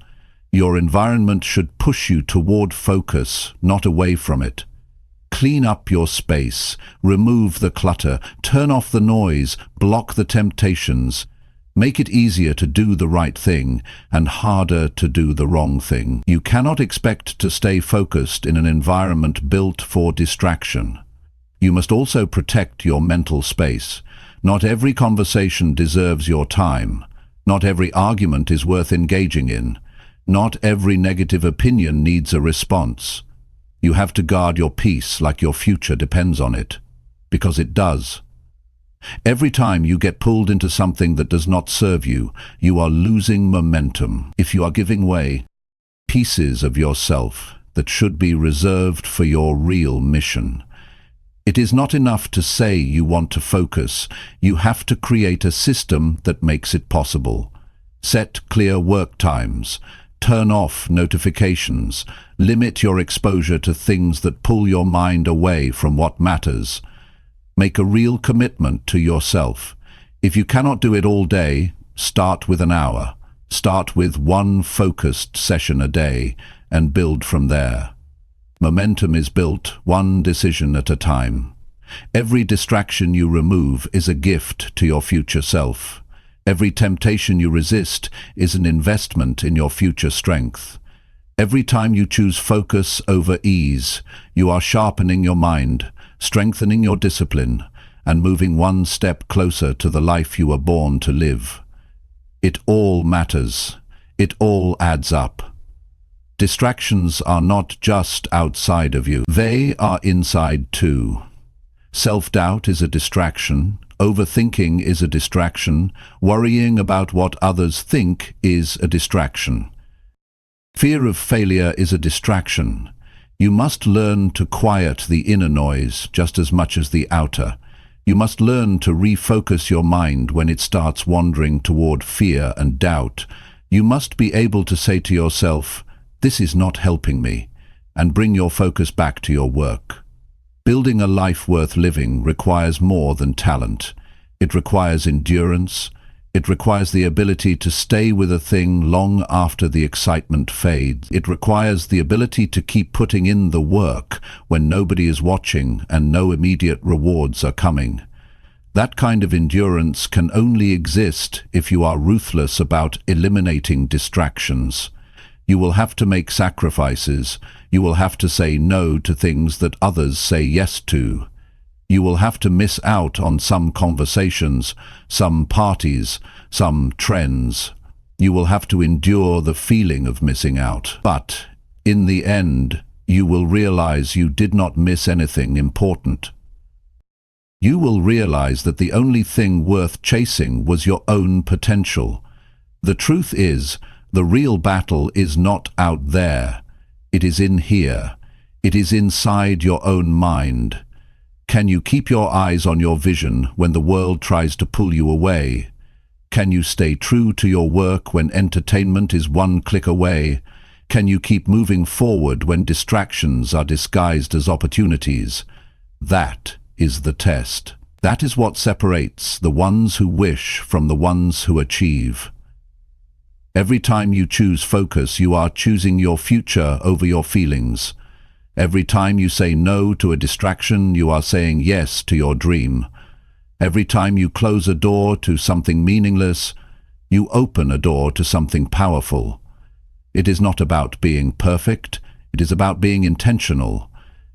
Speaker 1: Your environment should push you toward focus, not away from it. Clean up your space, remove the clutter, turn off the noise, block the temptations. Make it easier to do the right thing and harder to do the wrong thing. You cannot expect to stay focused in an environment built for distraction. You must also protect your mental space. Not every conversation deserves your time. Not every argument is worth engaging in. Not every negative opinion needs a response. You have to guard your peace like your future depends on it, because it does. Every time you get pulled into something that does not serve you, you are losing momentum. If you are giving away pieces of yourself that should be reserved for your real mission. It is not enough to say you want to focus. You have to create a system that makes it possible. Set clear work times. Turn off notifications. Limit your exposure to things that pull your mind away from what matters. Make a real commitment to yourself. If you cannot do it all day, start with an hour. Start with one focused session a day and build from there. Momentum is built one decision at a time. Every distraction you remove is a gift to your future self. Every temptation you resist is an investment in your future strength. Every time you choose focus over ease, you are sharpening your mind, strengthening your discipline, and moving one step closer to the life you were born to live. It all matters. It all adds up. Distractions are not just outside of you. They are inside too. Self-doubt is a distraction. Overthinking is a distraction. Worrying about what others think is a distraction. Fear of failure is a distraction. You must learn to quiet the inner noise just as much as the outer. You must learn to refocus your mind when it starts wandering toward fear and doubt. You must be able to say to yourself, "This is not helping me," and bring your focus back to your work. Building a life worth living requires more than talent. It requires endurance. It requires the ability to stay with a thing long after the excitement fades. It requires the ability to keep putting in the work when nobody is watching and no immediate rewards are coming. That kind of endurance can only exist if you are ruthless about eliminating distractions. You will have to make sacrifices. You will have to say no to things that others say yes to. You will have to miss out on some conversations, some parties, some trends. You will have to endure the feeling of missing out. But, in the end, you will realize you did not miss anything important. You will realize that the only thing worth chasing was your own potential. The truth is, the real battle is not out there. It is in here. It is inside your own mind. Can you keep your eyes on your vision when the world tries to pull you away? Can you stay true to your work when entertainment is one click away? Can you keep moving forward when distractions are disguised as opportunities? That is the test. That is what separates the ones who wish from the ones who achieve. Every time you choose focus, you are choosing your future over your feelings. Every time you say no to a distraction, you are saying yes to your dream. Every time you close a door to something meaningless, you open a door to something powerful. It is not about being perfect. It is about being intentional.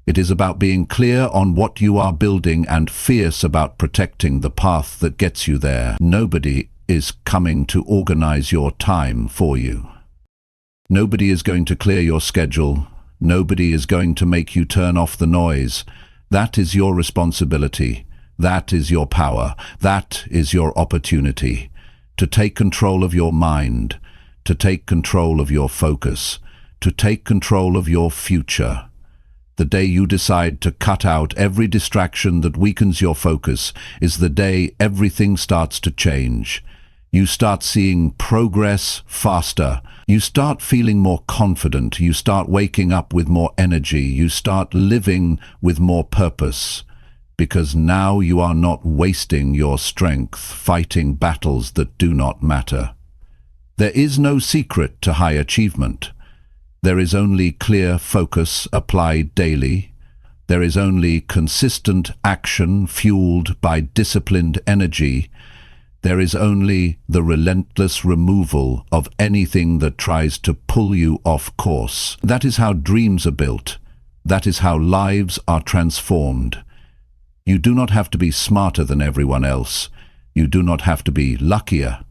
Speaker 1: It is about being clear on what you are building and fierce about protecting the path that gets you there. Nobody is coming to organize your time for you. Nobody is going to clear your schedule. Nobody is going to make you turn off the noise. That is your responsibility. That is your power. That is your opportunity. To take control of your mind. To take control of your focus. To take control of your future. The day you decide to cut out every distraction that weakens your focus is the day everything starts to change. You start seeing progress faster. You start feeling more confident. You start waking up with more energy. You start living with more purpose. Because now you are not wasting your strength fighting battles that do not matter. There is no secret to high achievement. There is only clear focus applied daily. There is only consistent action fueled by disciplined energy. There is only the relentless removal of anything that tries to pull you off course. That is how dreams are built. That is how lives are transformed. You do not have to be smarter than everyone else. You do not have to be luckier.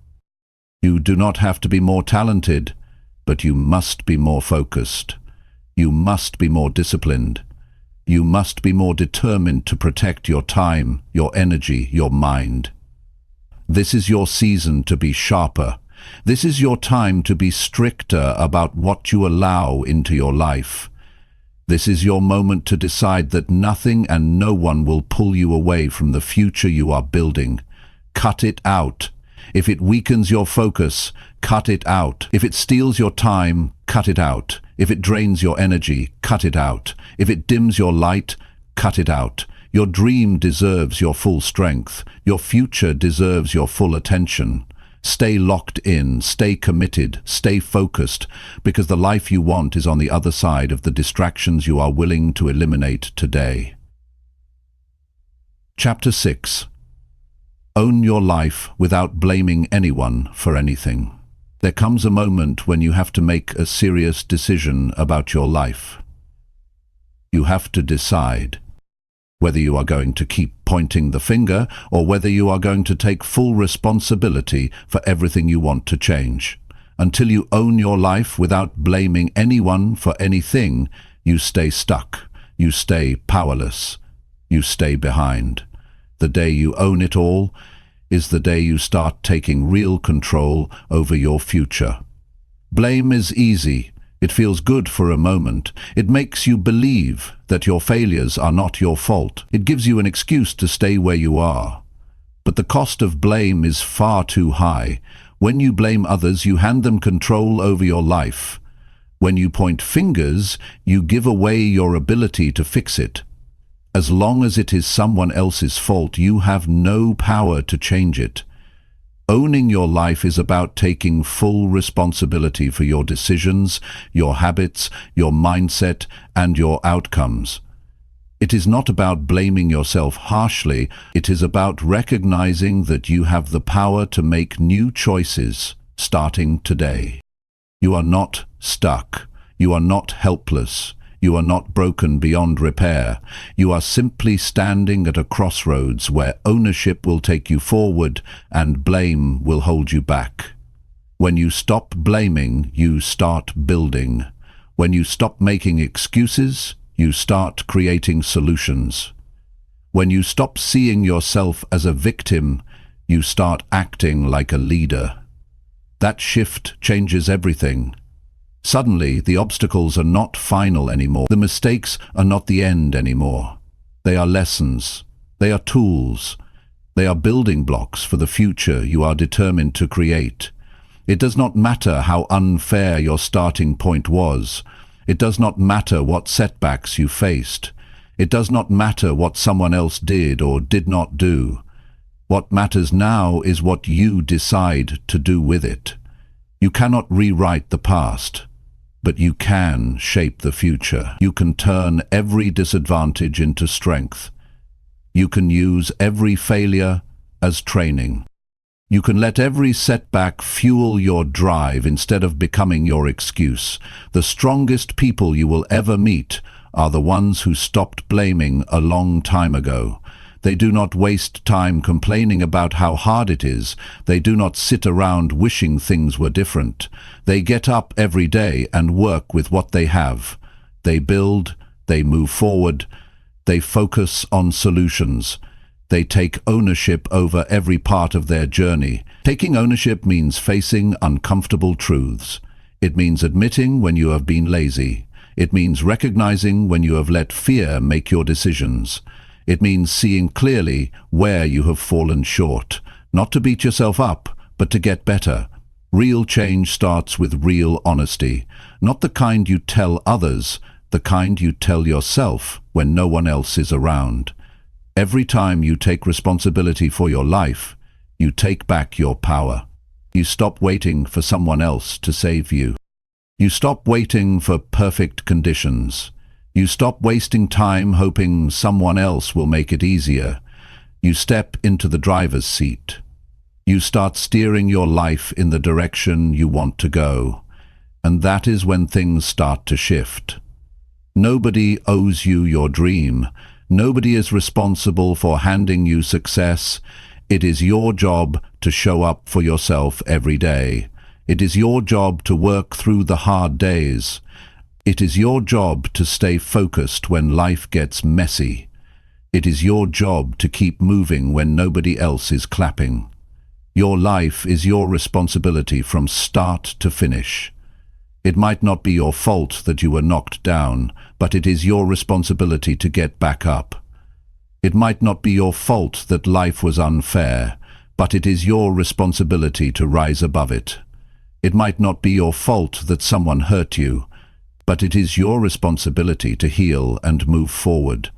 Speaker 1: You do not have to be more talented, but you must be more focused. You must be more disciplined. You must be more determined to protect your time, your energy, your mind. This is your season to be sharper. This is your time to be stricter about what you allow into your life. This is your moment to decide that nothing and no one will pull you away from the future you are building. Cut it out. If it weakens your focus, cut it out. If it steals your time, cut it out. If it drains your energy, cut it out. If it dims your light, cut it out. Your dream deserves your full strength. Your future deserves your full attention. Stay locked in, stay committed, stay focused, because the life you want is on the other side of the distractions you are willing to eliminate today. Chapter 6. Own your life without blaming anyone for anything. There comes a moment when you have to make a serious decision about your life. You have to decide whether you are going to keep pointing the finger or whether you are going to take full responsibility for everything you want to change. Until you own your life without blaming anyone for anything, you stay stuck, you stay powerless, you stay behind. The day you own it all is the day you start taking real control over your future. Blame is easy. It feels good for a moment. It makes you believe that your failures are not your fault. It gives you an excuse to stay where you are. But the cost of blame is far too high. When you blame others, you hand them control over your life. When you point fingers, you give away your ability to fix it. As long as it is someone else's fault, you have no power to change it. Owning your life is about taking full responsibility for your decisions, your habits, your mindset, and your outcomes. It is not about blaming yourself harshly. It is about recognizing that you have the power to make new choices starting today. You are not stuck. You are not helpless. You are not broken beyond repair. You are simply standing at a crossroads where ownership will take you forward and blame will hold you back. When you stop blaming, you start building. When you stop making excuses, you start creating solutions. When you stop seeing yourself as a victim, you start acting like a leader. That shift changes everything. Suddenly, the obstacles are not final anymore. The mistakes are not the end anymore. They are lessons. They are tools. They are building blocks for the future you are determined to create. It does not matter how unfair your starting point was. It does not matter what setbacks you faced. It does not matter what someone else did or did not do. What matters now is what you decide to do with it. You cannot rewrite the past, but you can shape the future. You can turn every disadvantage into strength. You can use every failure as training. You can let every setback fuel your drive instead of becoming your excuse. The strongest people you will ever meet are the ones who stopped blaming a long time ago. They do not waste time complaining about how hard it is. They do not sit around wishing things were different. They get up every day and work with what they have. They build, they move forward, they focus on solutions. They take ownership over every part of their journey. Taking ownership means facing uncomfortable truths. It means admitting when you have been lazy. It means recognizing when you have let fear make your decisions. It means seeing clearly where you have fallen short, not to beat yourself up, but to get better. Real change starts with real honesty, not the kind you tell others, the kind you tell yourself when no one else is around. Every time you take responsibility for your life, you take back your power. You stop waiting for someone else to save you. You stop waiting for perfect conditions. You stop wasting time hoping someone else will make it easier. You step into the driver's seat. You start steering your life in the direction you want to go. And that is when things start to shift. Nobody owes you your dream. Nobody is responsible for handing you success. It is your job to show up for yourself every day. It is your job to work through the hard days. It is your job to stay focused when life gets messy. It is your job to keep moving when nobody else is clapping. Your life is your responsibility from start to finish. It might not be your fault that you were knocked down, but it is your responsibility to get back up. It might not be your fault that life was unfair, but it is your responsibility to rise above it. It might not be your fault that someone hurt you, but it is your responsibility to heal and move forward.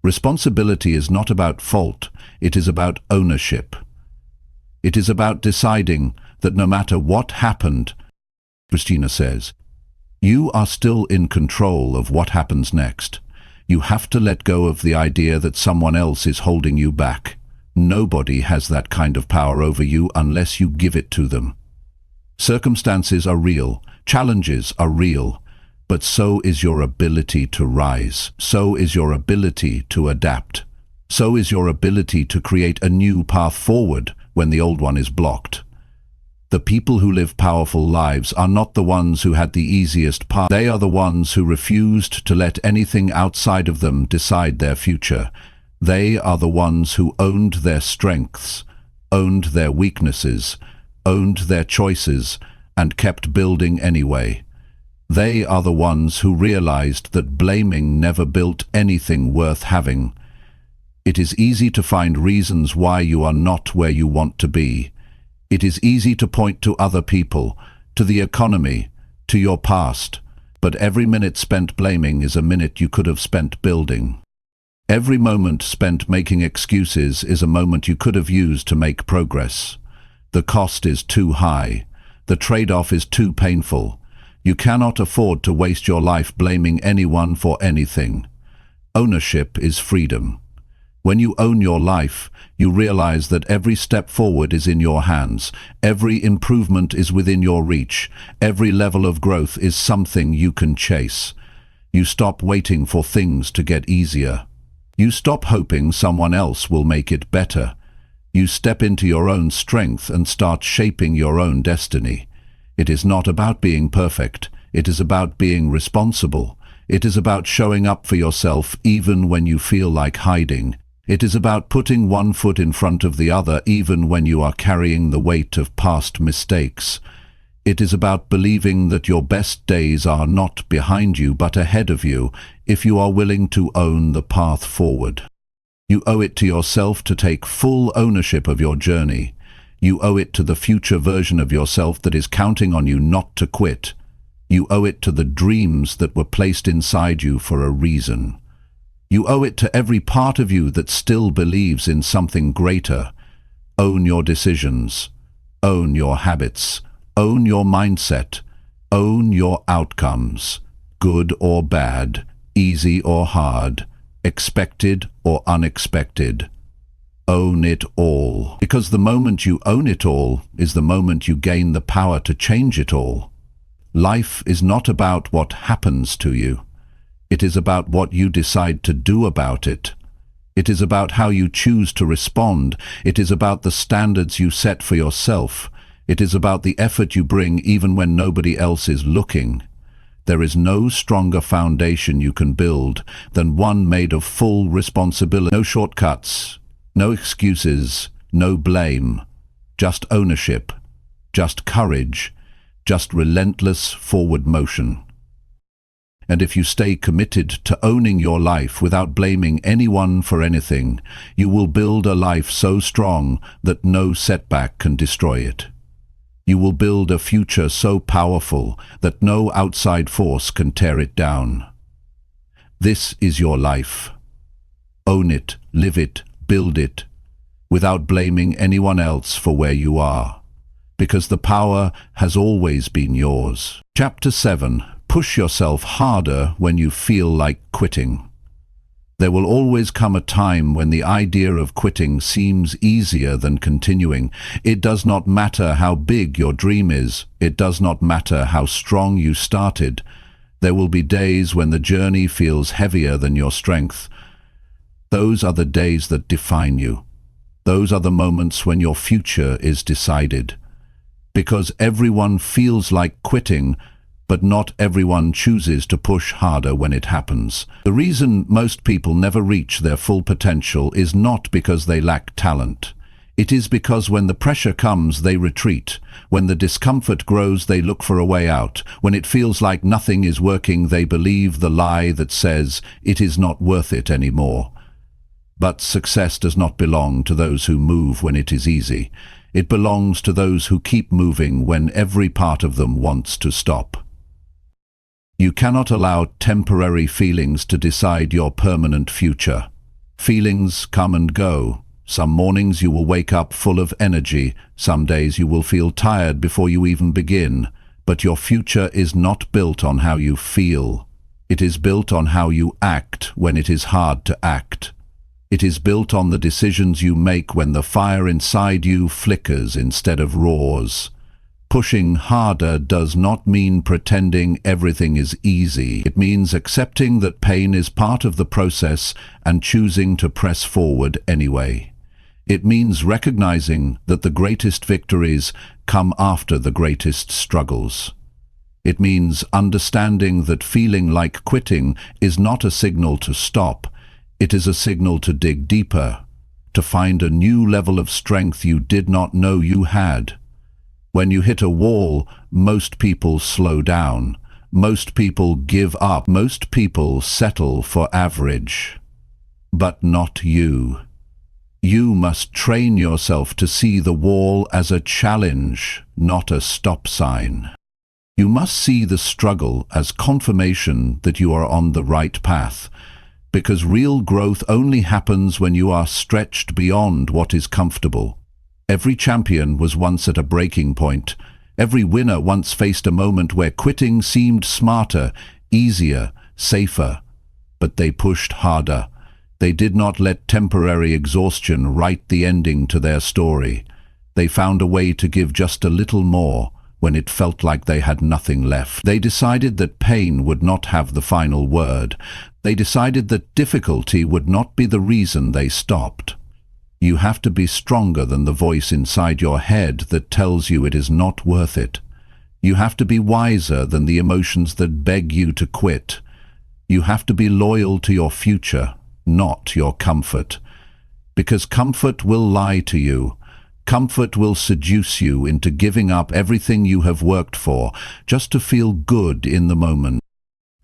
Speaker 1: Responsibility is not about fault, it is about ownership. It is about deciding that no matter what happened, Christina says, you are still in control of what happens next. You have to let go of the idea that someone else is holding you back. Nobody has that kind of power over you unless you give it to them. Circumstances are real, challenges are real, but so is your ability to rise. So is your ability to adapt. So is your ability to create a new path forward when the old one is blocked. The people who live powerful lives are not the ones who had the easiest path. They are the ones who refused to let anything outside of them decide their future. They are the ones who owned their strengths, owned their weaknesses, owned their choices, and kept building anyway. They are the ones who realized that blaming never built anything worth having. It is easy to find reasons why you are not where you want to be. It is easy to point to other people, to the economy, to your past, but every minute spent blaming is a minute you could have spent building. Every moment spent making excuses is a moment you could have used to make progress. The cost is too high. The trade-off is too painful. You cannot afford to waste your life blaming anyone for anything. Ownership is freedom. When you own your life, you realize that every step forward is in your hands. Every improvement is within your reach. Every level of growth is something you can chase. You stop waiting for things to get easier. You stop hoping someone else will make it better. You step into your own strength and start shaping your own destiny. It is not about being perfect. It is about being responsible. It is about showing up for yourself even when you feel like hiding. It is about putting one foot in front of the other even when you are carrying the weight of past mistakes. It is about believing that your best days are not behind you but ahead of you if you are willing to own the path forward. You owe it to yourself to take full ownership of your journey. You owe it to the future version of yourself that is counting on you not to quit. You owe it to the dreams that were placed inside you for a reason. You owe it to every part of you that still believes in something greater. Own your decisions. Own your habits. Own your mindset. Own your outcomes. Good or bad, easy or hard, expected or unexpected. Own it all. Because the moment you own it all is the moment you gain the power to change it all. Life is not about what happens to you. It is about what you decide to do about it. It is about how you choose to respond. It is about the standards you set for yourself. It is about the effort you bring even when nobody else is looking. There is no stronger foundation you can build than one made of full responsibility. No shortcuts, no excuses, no blame, just ownership, just courage, just relentless forward motion. And if you stay committed to owning your life without blaming anyone for anything, you will build a life so strong that no setback can destroy it. You will build a future so powerful that no outside force can tear it down. This is your life. Own it, live it, build it, without blaming anyone else for where you are, because the power has always been yours. Chapter 7. Push yourself harder when you feel like quitting. There will always come a time when the idea of quitting seems easier than continuing. It does not matter how big your dream is. It does not matter how strong you started. There will be days when the journey feels heavier than your strength. Those are the days that define you. Those are the moments when your future is decided. Because everyone feels like quitting, but not everyone chooses to push harder when it happens. The reason most people never reach their full potential is not because they lack talent. It is because when the pressure comes, they retreat. When the discomfort grows, they look for a way out. When it feels like nothing is working, they believe the lie that says it is not worth it anymore. But success does not belong to those who move when it is easy. It belongs to those who keep moving when every part of them wants to stop. You cannot allow temporary feelings to decide your permanent future. Feelings come and go. Some mornings you will wake up full of energy, some days you will feel tired before you even begin. But your future is not built on how you feel. It is built on how you act when it is hard to act. It is built on the decisions you make when the fire inside you flickers instead of roars. Pushing harder does not mean pretending everything is easy. It means accepting that pain is part of the process and choosing to press forward anyway. It means recognizing that the greatest victories come after the greatest struggles. It means understanding that feeling like quitting is not a signal to stop. It is a signal to dig deeper, to find a new level of strength you did not know you had. When you hit a wall, most people slow down. Most people give up. Most people settle for average. But not you. You must train yourself to see the wall as a challenge, not a stop sign. You must see the struggle as confirmation that you are on the right path, because real growth only happens when you are stretched beyond what is comfortable. Every champion was once at a breaking point. Every winner once faced a moment where quitting seemed smarter, easier, safer. But they pushed harder. They did not let temporary exhaustion write the ending to their story. They found a way to give just a little more when it felt like they had nothing left. They decided that pain would not have the final word. They decided that difficulty would not be the reason they stopped. You have to be stronger than the voice inside your head that tells you it is not worth it. You have to be wiser than the emotions that beg you to quit. You have to be loyal to your future, not your comfort. Because comfort will lie to you. Comfort will seduce you into giving up everything you have worked for just to feel good in the moment.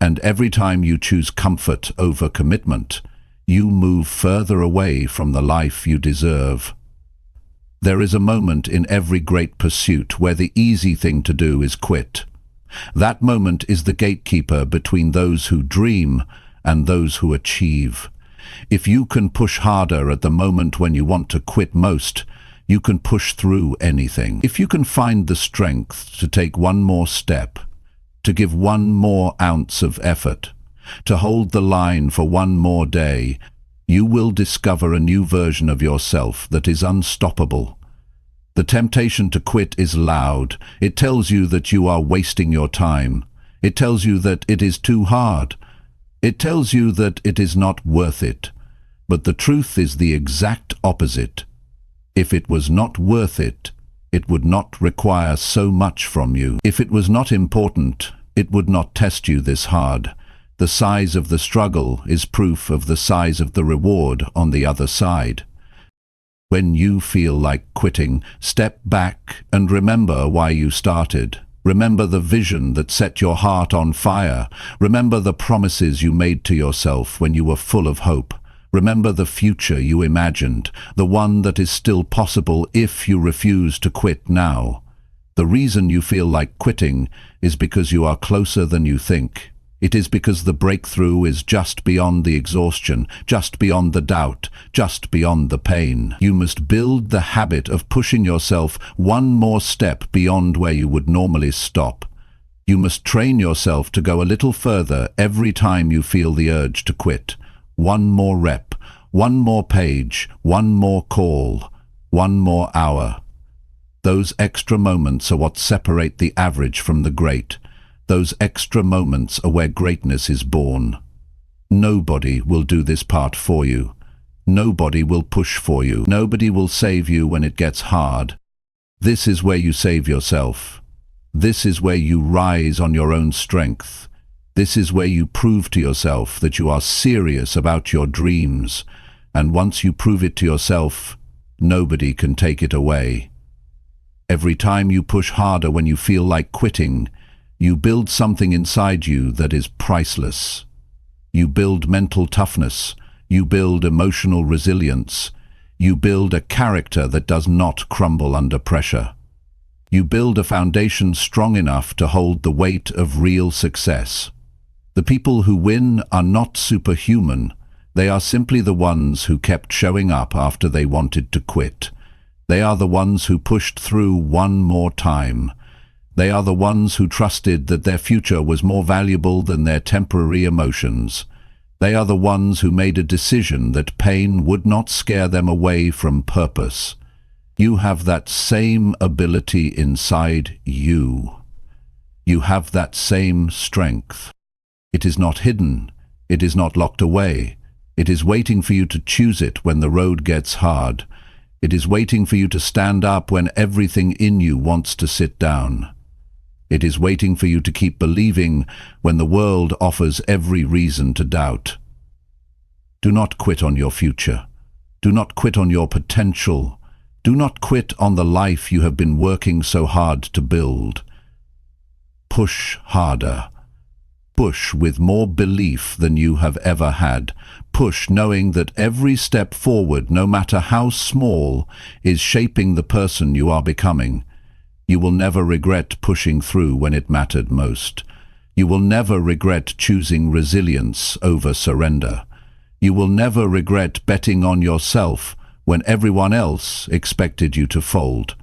Speaker 1: And every time you choose comfort over commitment, you move further away from the life you deserve. There is a moment in every great pursuit where the easy thing to do is quit. That moment is the gatekeeper between those who dream and those who achieve. If you can push harder at the moment when you want to quit most, you can push through anything. If you can find the strength to take one more step, to give one more ounce of effort, to hold the line for one more day, you will discover a new version of yourself that is unstoppable. The temptation to quit is loud. It tells you that you are wasting your time. It tells you that it is too hard. It tells you that it is not worth it. But the truth is the exact opposite. If it was not worth it, it would not require so much from you. If it was not important, it would not test you this hard. The size of the struggle is proof of the size of the reward on the other side. When you feel like quitting, step back and remember why you started. Remember the vision that set your heart on fire. Remember the promises you made to yourself when you were full of hope. Remember the future you imagined, the one that is still possible if you refuse to quit now. The reason you feel like quitting is because you are closer than you think. It is because the breakthrough is just beyond the exhaustion, just beyond the doubt, just beyond the pain. You must build the habit of pushing yourself one more step beyond where you would normally stop. You must train yourself to go a little further every time you feel the urge to quit. One more rep, one more page, one more call, one more hour. Those extra moments are what separate the average from the great. Those extra moments are where greatness is born. Nobody will do this part for you. Nobody will push for you. Nobody will save you when it gets hard. This is where you save yourself. This is where you rise on your own strength. This is where you prove to yourself that you are serious about your dreams. And once you prove it to yourself, nobody can take it away. Every time you push harder when you feel like quitting, you build something inside you that is priceless. You build mental toughness. You build emotional resilience. You build a character that does not crumble under pressure. You build a foundation strong enough to hold the weight of real success. The people who win are not superhuman. They are simply the ones who kept showing up after they wanted to quit. They are the ones who pushed through one more time. They are the ones who trusted that their future was more valuable than their temporary emotions. They are the ones who made a decision that pain would not scare them away from purpose. You have that same ability inside you. You have that same strength. It is not hidden. It is not locked away. It is waiting for you to choose it when the road gets hard. It is waiting for you to stand up when everything in you wants to sit down. It is waiting for you to keep believing when the world offers every reason to doubt. Do not quit on your future. Do not quit on your potential. Do not quit on the life you have been working so hard to build. Push harder. Push with more belief than you have ever had. Push knowing that every step forward, no matter how small, is shaping the person you are becoming. You will never regret pushing through when it mattered most. You will never regret choosing resilience over surrender. You will never regret betting on yourself when everyone else expected you to fold.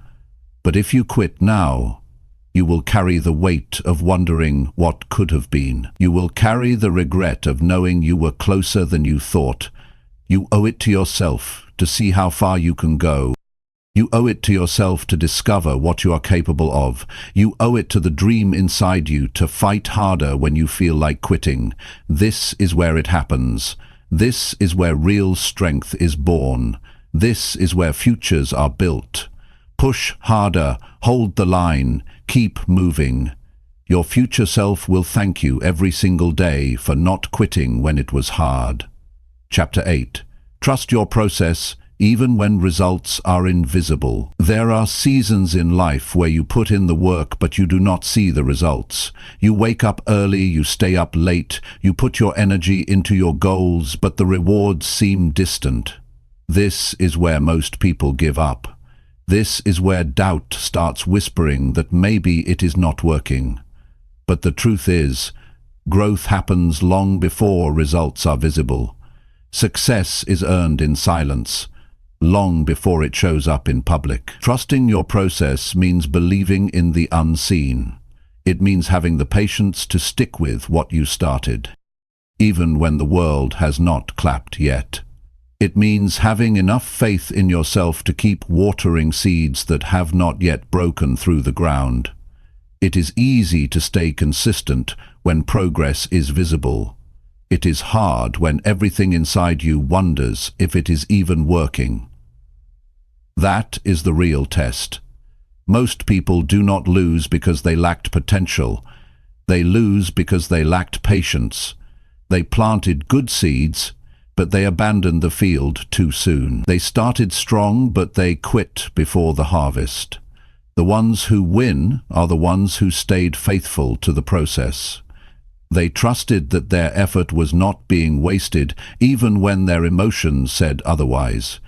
Speaker 1: But if you quit now, you will carry the weight of wondering what could have been. You will carry the regret of knowing you were closer than you thought. You owe it to yourself to see how far you can go. You owe it to yourself to discover what you are capable of. You owe it to the dream inside you to fight harder when you feel like quitting. This is where it happens. This is where real strength is born. This is where futures are built. Push harder, hold the line, keep moving. Your future self will thank you every single day for not quitting when it was hard. Chapter 8. Trust your process, even when results are invisible. There are seasons in life where you put in the work but you do not see the results. You wake up early, you stay up late, you put your energy into your goals, but the rewards seem distant. This is where most people give up. This is where doubt starts whispering that maybe it is not working. But the truth is, growth happens long before results are visible. Success is earned in silence, long before it shows up in public. Trusting your process means believing in the unseen. It means having the patience to stick with what you started, even when the world has not clapped yet. It means having enough faith in yourself to keep watering seeds that have not yet broken through the ground. It is easy to stay consistent when progress is visible. It is hard when everything inside you wonders if it is even working. That is the real test. Most people do not lose because they lacked potential. They lose because they lacked patience. They planted good seeds, but they abandoned the field too soon. They started strong, but they quit before the harvest. The ones who win are the ones who stayed faithful to the process. They trusted that their effort was not being wasted, even when their emotions said otherwise.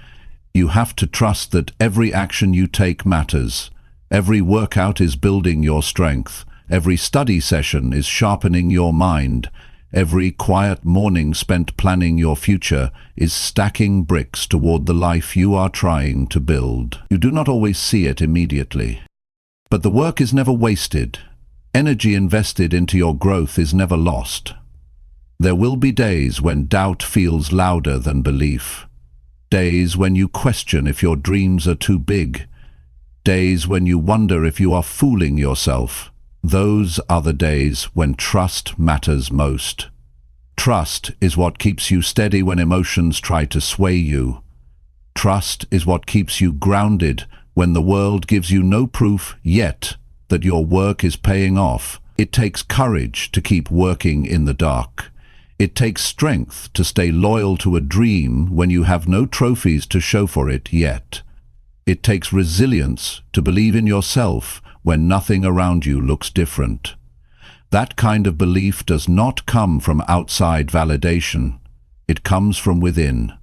Speaker 1: You have to trust that every action you take matters. Every workout is building your strength. Every study session is sharpening your mind. Every quiet morning spent planning your future is stacking bricks toward the life you are trying to build. You do not always see it immediately. But the work is never wasted. Energy invested into your growth is never lost. There will be days when doubt feels louder than belief. Days when you question if your dreams are too big. Days when you wonder if you are fooling yourself. Those are the days when trust matters most. Trust is what keeps you steady when emotions try to sway you. Trust is what keeps you grounded when the world gives you no proof yet that your work is paying off. It takes courage to keep working in the dark. It takes strength to stay loyal to a dream when you have no trophies to show for it yet. It takes resilience to believe in yourself when nothing around you looks different. That kind of belief does not come from outside validation. It comes from within.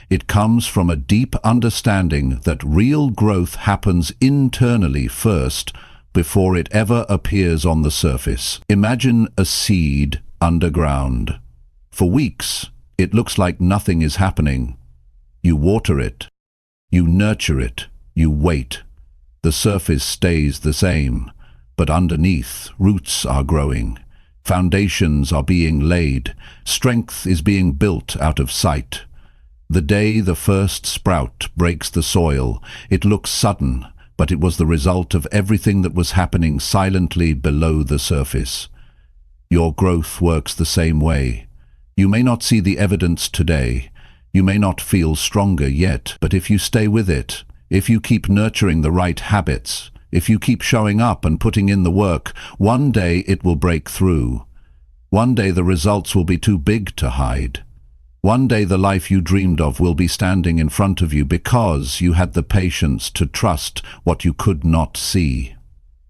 Speaker 1: It comes from a deep understanding that real growth happens internally first before it ever appears on the surface. Imagine a seed underground. For weeks, It looks like nothing is happening. You water it. You nurture it. You wait. The surface stays the same, but underneath, roots are growing. Foundations are being laid. Strength is being built out of sight. The day the first sprout breaks the soil, it looks sudden, but it was the result of everything that was happening silently below the surface. Your growth works the same way. You may not see the evidence today. You may not feel stronger yet, but if you stay with it, if you keep nurturing the right habits, if you keep showing up and putting in the work, one day it will break through. One day the results will be too big to hide. One day the life you dreamed of will be standing in front of you because you had the patience to trust what you could not see.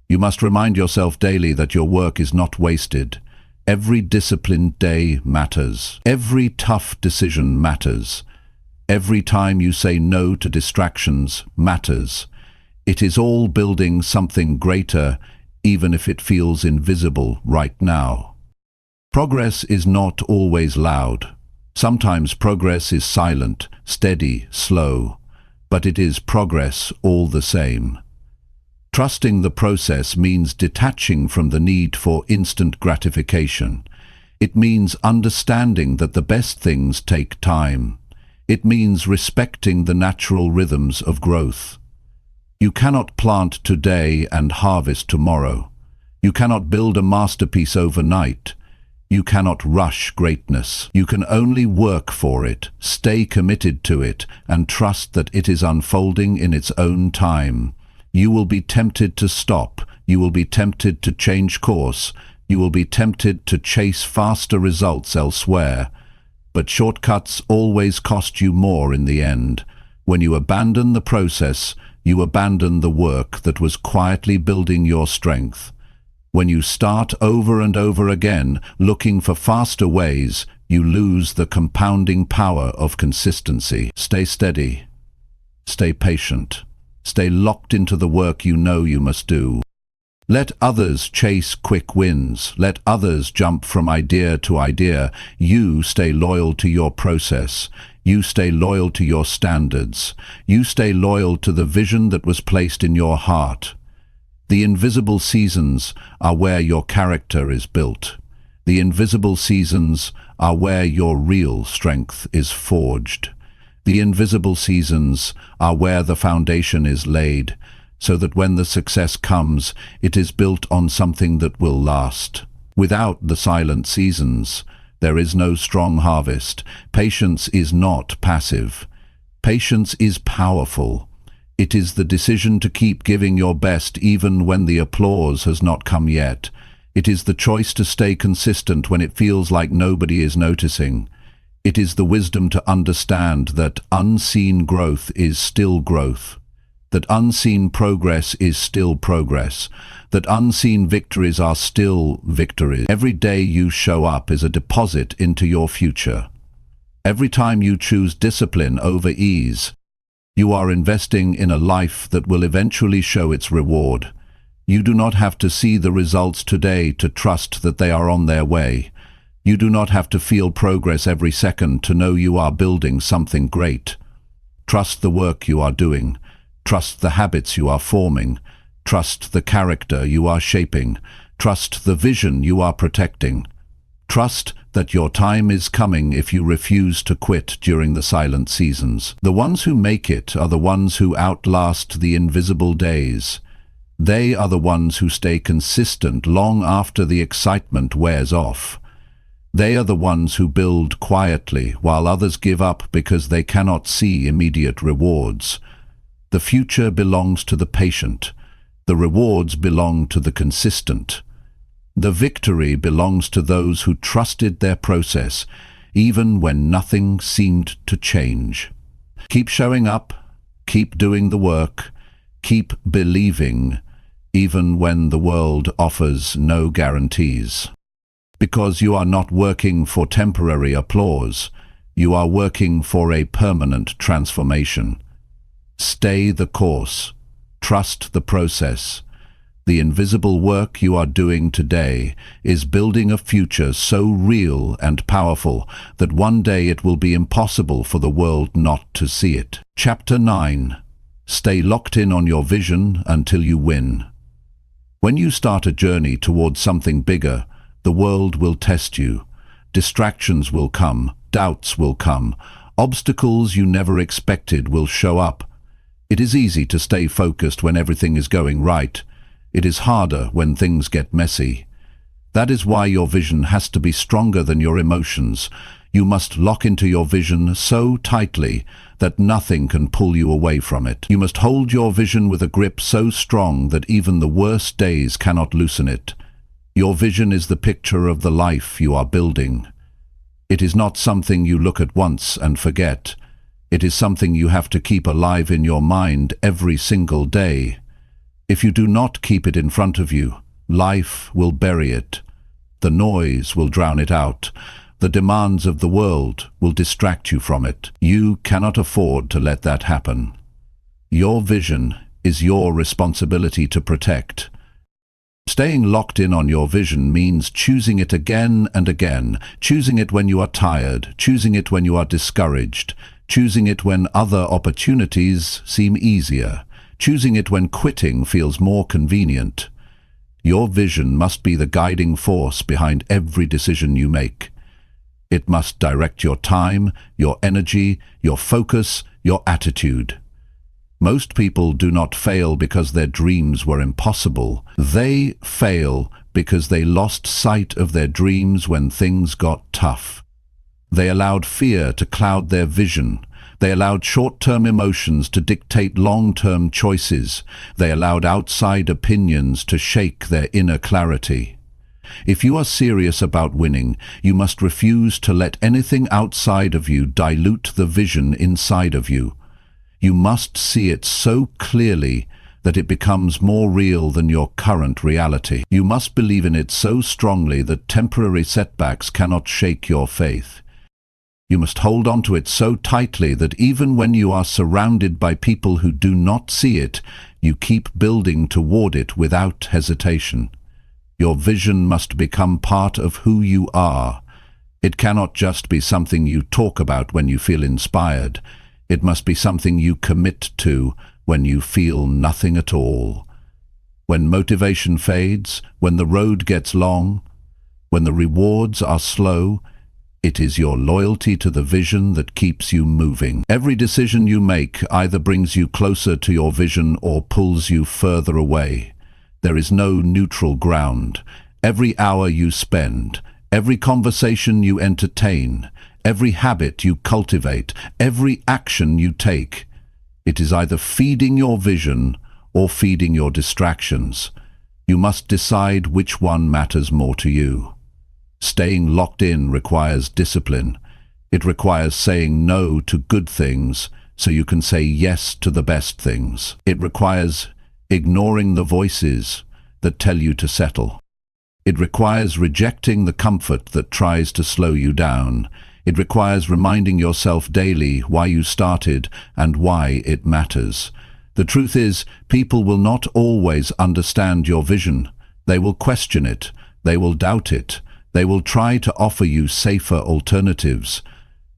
Speaker 1: You must remind yourself daily that your work is not wasted. Every disciplined day matters. Every tough decision matters. Every time you say no to distractions matters. It is all building something greater, even if it feels invisible right now. Progress is not always loud. Sometimes progress is silent, steady, slow, but it is progress all the same. Trusting the process means detaching from the need for instant gratification. It means understanding that the best things take time. It means respecting the natural rhythms of growth. You cannot plant today and harvest tomorrow. You cannot build a masterpiece overnight. You cannot rush greatness. You can only work for it, stay committed to it, and trust that it is unfolding in its own time. You will be tempted to stop. You will be tempted to change course. You will be tempted to chase faster results elsewhere. But shortcuts always cost you more in the end. When you abandon the process, you abandon the work that was quietly building your strength. When you start over and over again, looking for faster ways, you lose the compounding power of consistency. Stay steady. Stay patient. Stay locked into the work you know you must do. Let others chase quick wins. Let others jump from idea to idea. You stay loyal to your process. You stay loyal to your standards. You stay loyal to the vision that was placed in your heart. The invisible seasons are where your character is built. The invisible seasons are where your real strength is forged. The invisible seasons are where the foundation is laid, so that when the success comes, it is built on something that will last. Without the silent seasons, there is no strong harvest. Patience is not passive. Patience is powerful. It is the decision to keep giving your best even when the applause has not come yet. It is the choice to stay consistent when it feels like nobody is noticing. It is the wisdom to understand that unseen growth is still growth, that unseen progress is still progress, that unseen victories are still victories. Every day you show up is a deposit into your future. Every time you choose discipline over ease, you are investing in a life that will eventually show its reward. You do not have to see the results today to trust that they are on their way. You do not have to feel progress every second to know you are building something great. Trust the work you are doing. Trust the habits you are forming. Trust the character you are shaping. Trust the vision you are protecting. Trust that your time is coming if you refuse to quit during the silent seasons. The ones who make it are the ones who outlast the invisible days. They are the ones who stay consistent long after the excitement wears off. They are the ones who build quietly while others give up because they cannot see immediate rewards. The future belongs to the patient. The rewards belong to the consistent. The victory belongs to those who trusted their process, even when nothing seemed to change. Keep showing up, keep doing the work, keep believing, even when the world offers no guarantees. Because you are not working for temporary applause, you are working for a permanent transformation. Stay the course. Trust the process. The invisible work you are doing today is building a future so real and powerful that one day it will be impossible for the world not to see it. Chapter 9. Stay locked in on your vision until you win. When you start a journey towards something bigger, the world will test you. Distractions will come, doubts will come, obstacles you never expected will show up. It is easy to stay focused when everything is going right. It is harder when things get messy. That is why your vision has to be stronger than your emotions. You must lock into your vision so tightly that nothing can pull you away from it. You must hold your vision with a grip so strong that even the worst days cannot loosen it. Your vision is the picture of the life you are building. It is not something you look at once and forget. It is something you have to keep alive in your mind every single day. If you do not keep it in front of you, life will bury it. The noise will drown it out. The demands of the world will distract you from it. You cannot afford to let that happen. Your vision is your responsibility to protect. Staying locked in on your vision means choosing it again and again, choosing it when you are tired, choosing it when you are discouraged, choosing it when other opportunities seem easier, choosing it when quitting feels more convenient. Your vision must be the guiding force behind every decision you make. It must direct your time, your energy, your focus, your attitude. Most people do not fail because their dreams were impossible. They fail because they lost sight of their dreams when things got tough. They allowed fear to cloud their vision. They allowed short-term emotions to dictate long-term choices. They allowed outside opinions to shake their inner clarity. If you are serious about winning, you must refuse to let anything outside of you dilute the vision inside of you. You must see it so clearly that it becomes more real than your current reality. You must believe in it so strongly that temporary setbacks cannot shake your faith. You must hold on to it so tightly that even when you are surrounded by people who do not see it, you keep building toward it without hesitation. Your vision must become part of who you are. It cannot just be something you talk about when you feel inspired. It must be something you commit to when you feel nothing at all. When motivation fades, when the road gets long, when the rewards are slow, it is your loyalty to the vision that keeps you moving. Every decision you make either brings you closer to your vision or pulls you further away. There is no neutral ground. Every hour you spend, every conversation you entertain, every habit you cultivate, every action you take, it is either feeding your vision or feeding your distractions. You must decide which one matters more to you. Staying locked in requires discipline. It requires saying no to good things so you can say yes to the best things. It requires ignoring the voices that tell you to settle. It requires rejecting the comfort that tries to slow you down. It requires reminding yourself daily why you started and why it matters. The truth is, people will not always understand your vision. They will question it. They will doubt it. They will try to offer you safer alternatives.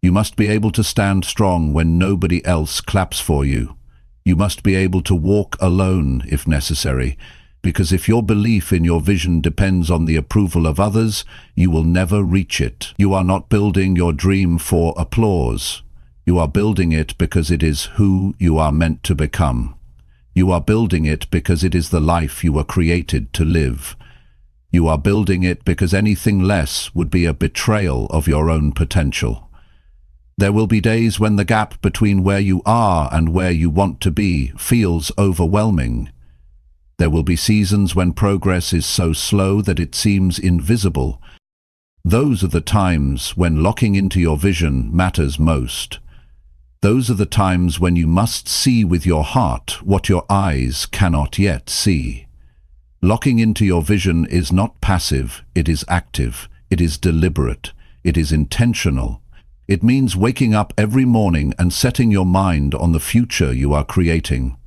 Speaker 1: You must be able to stand strong when nobody else claps for you. You must be able to walk alone if necessary, because if your belief in your vision depends on the approval of others, you will never reach it. You are not building your dream for applause. You are building it because it is who you are meant to become. You are building it because it is the life you were created to live. You are building it because anything less would be a betrayal of your own potential. There will be days when the gap between where you are and where you want to be feels overwhelming. There will be seasons when progress is so slow that it seems invisible. Those are the times when locking into your vision matters most. Those are the times when you must see with your heart what your eyes cannot yet see. Locking into your vision is not passive, it is active, it is deliberate, it is intentional. It means waking up every morning and setting your mind on the future you are creating.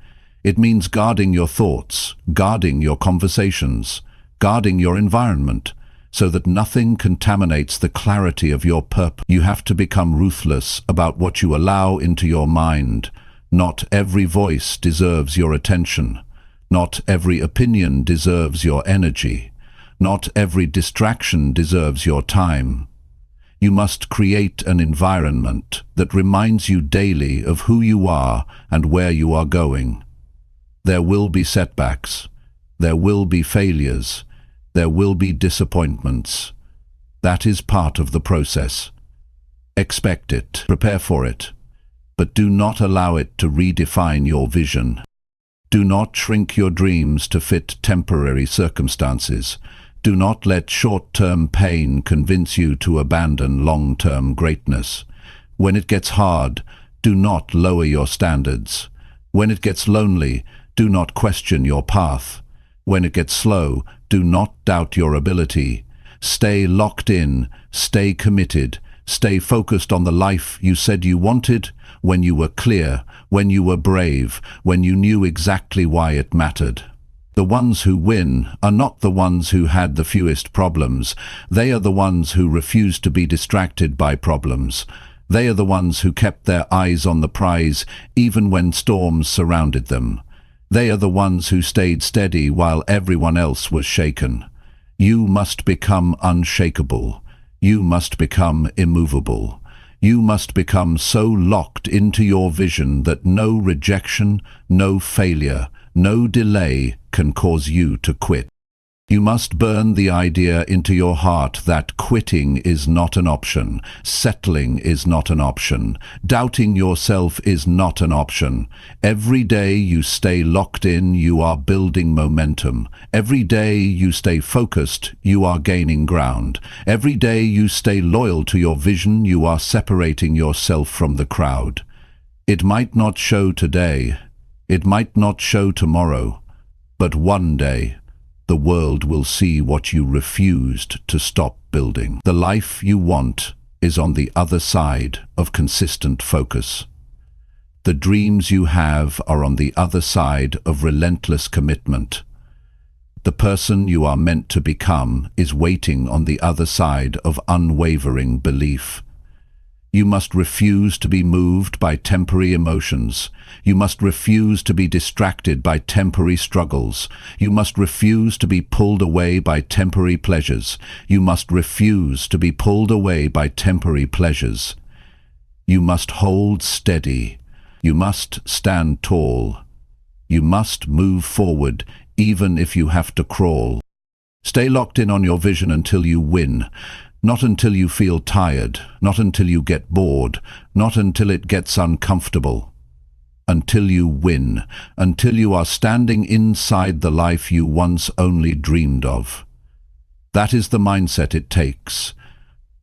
Speaker 1: It means guarding your thoughts, guarding your conversations, guarding your environment, so that nothing contaminates the clarity of your purpose. You have to become ruthless about what you allow into your mind. Not every voice deserves your attention. Not every opinion deserves your energy. Not every distraction deserves your time. You must create an environment that reminds you daily of who you are and where you are going. There will be setbacks. There will be failures. There will be disappointments. That is part of the process. Expect it, prepare for it, but do not allow it to redefine your vision. Do not shrink your dreams to fit temporary circumstances. Do not let short-term pain convince you to abandon long-term greatness. When it gets hard, do not lower your standards. When it gets lonely, do not question your path. When it gets slow, do not doubt your ability. Stay locked in, stay committed, stay focused on the life you said you wanted, when you were clear, when you were brave, when you knew exactly why it mattered. The ones who win are not the ones who had the fewest problems. They are the ones who refused to be distracted by problems. They are the ones who kept their eyes on the prize even when storms surrounded them. They are the ones who stayed steady while everyone else was shaken. You must become unshakable. You must become immovable. You must become so locked into your vision that no rejection, no failure, no delay can cause you to quit. You must burn the idea into your heart that quitting is not an option, settling is not an option, doubting yourself is not an option. Every day you stay locked in, you are building momentum. Every day you stay focused, you are gaining ground. Every day you stay loyal to your vision, you are separating yourself from the crowd. It might not show today, it might not show tomorrow, but one day, the world will see what you refused to stop building. The life you want is on the other side of consistent focus. The dreams you have are on the other side of relentless commitment. The person you are meant to become is waiting on the other side of unwavering belief. You must refuse to be moved by temporary emotions. You must refuse to be distracted by temporary struggles. You must refuse to be pulled away by temporary pleasures. You must refuse to be pulled away by temporary pleasures. You must hold steady. You must stand tall. You must move forward, even if you have to crawl. Stay locked in on your vision until you win. Not until you feel tired, not until you get bored, not until it gets uncomfortable. Until you win, until you are standing inside the life you once only dreamed of. That is the mindset it takes.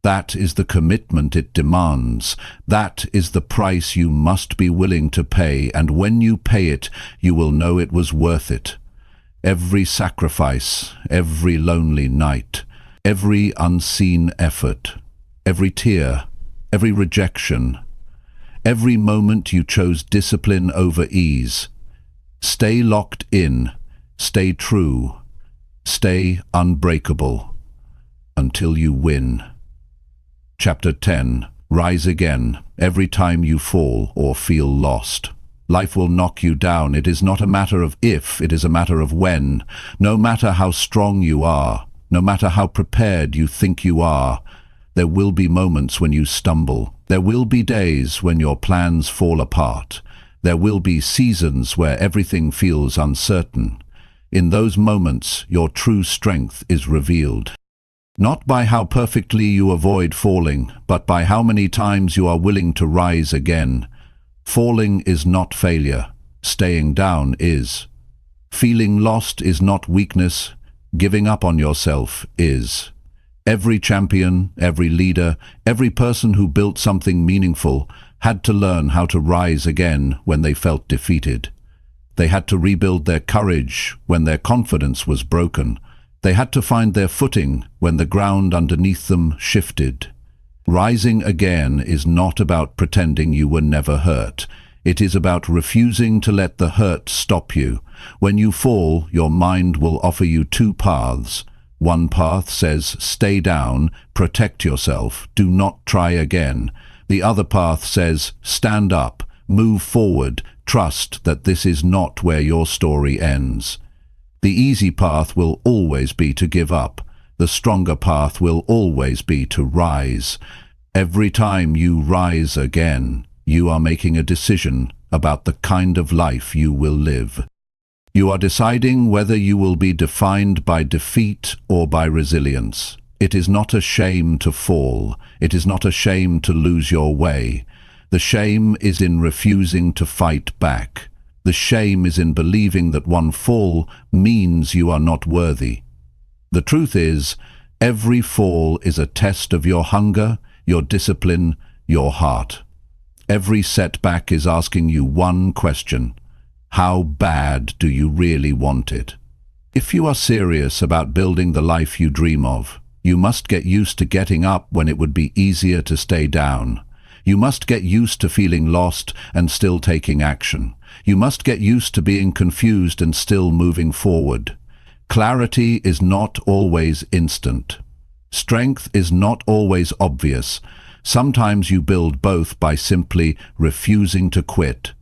Speaker 1: That is the commitment it demands. That is the price you must be willing to pay, and when you pay it, you will know it was worth it. Every sacrifice, every lonely night, every unseen effort, every tear, every rejection, every moment you chose discipline over ease. Stay locked in, stay true, stay unbreakable, until you win. Chapter 10. Rise again, every time you fall or feel lost. Life will knock you down. It is not a matter of if, it is a matter of when. No matter how strong you are, no matter how prepared you think you are, there will be moments when you stumble. There will be days when your plans fall apart. There will be seasons where everything feels uncertain. In those moments, your true strength is revealed. Not by how perfectly you avoid falling, but by how many times you are willing to rise again. Falling is not failure. Staying down is. Feeling lost is not weakness. Giving up on yourself is. Every champion, every leader, every person who built something meaningful had to learn how to rise again when they felt defeated. They had to rebuild their courage when their confidence was broken. They had to find their footing when the ground underneath them shifted. Rising again is not about pretending you were never hurt. It is about refusing to let the hurt stop you. When you fall, your mind will offer you two paths. One path says, stay down, protect yourself, do not try again. The other path says, stand up, move forward, trust that this is not where your story ends. The easy path will always be to give up. The stronger path will always be to rise. Every time you rise again, you are making a decision about the kind of life you will live. You are deciding whether you will be defined by defeat or by resilience. It is not a shame to fall. It is not a shame to lose your way. The shame is in refusing to fight back. The shame is in believing that one fall means you are not worthy. The truth is, every fall is a test of your hunger, your discipline, your heart. Every setback is asking you one question: how bad do you really want it? If you are serious about building the life you dream of, you must get used to getting up when it would be easier to stay down. You must get used to feeling lost and still taking action. You must get used to being confused and still moving forward. Clarity is not always instant. Strength is not always obvious. Sometimes you build both by simply refusing to quit.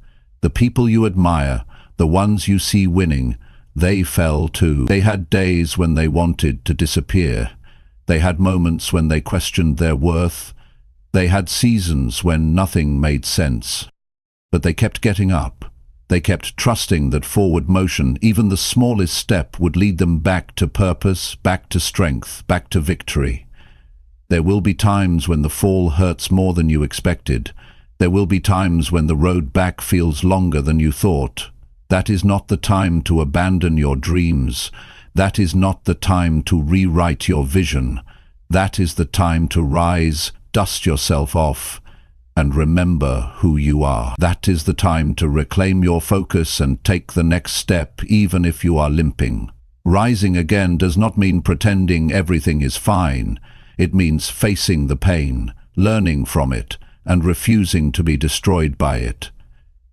Speaker 1: The people you admire, the ones you see winning, they fell too. They had days when they wanted to disappear. They had moments when they questioned their worth. They had seasons when nothing made sense. But they kept getting up. They kept trusting that forward motion, even the smallest step, would lead them back to purpose, back to strength, back to victory. There will be times when the fall hurts more than you expected. There will be times when the road back feels longer than you thought. That is not the time to abandon your dreams. That is not the time to rewrite your vision. That is the time to rise, dust yourself off, and remember who you are. That is the time to reclaim your focus and take the next step, even if you are limping. Rising again does not mean pretending everything is fine. It means facing the pain, learning from it, and refusing to be destroyed by it.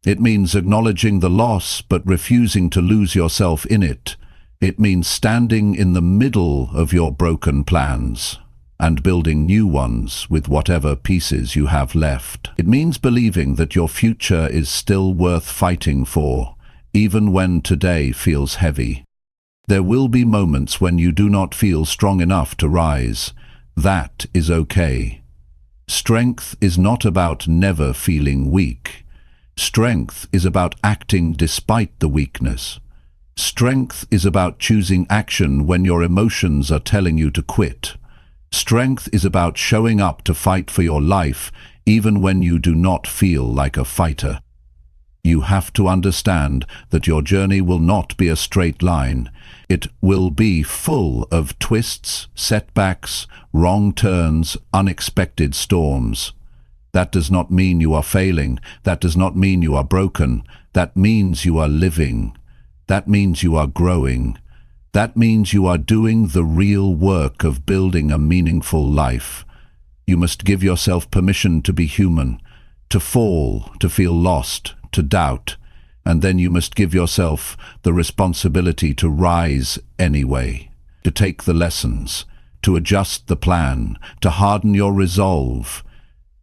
Speaker 1: It means acknowledging the loss, but refusing to lose yourself in it. It means standing in the middle of your broken plans and building new ones with whatever pieces you have left. It means believing that your future is still worth fighting for, even when today feels heavy. There will be moments when you do not feel strong enough to rise. That is okay. Strength is not about never feeling weak. Strength is about acting despite the weakness. Strength is about choosing action when your emotions are telling you to quit. Strength is about showing up to fight for your life, even when you do not feel like a fighter. You have to understand that your journey will not be a straight line. It will be full of twists, setbacks, wrong turns, unexpected storms. That does not mean you are failing. That does not mean you are broken. That means you are living. That means you are growing. That means you are doing the real work of building a meaningful life. You must give yourself permission to be human, to fall, to feel lost, to doubt, and then you must give yourself the responsibility to rise anyway, to take the lessons, to adjust the plan, to harden your resolve.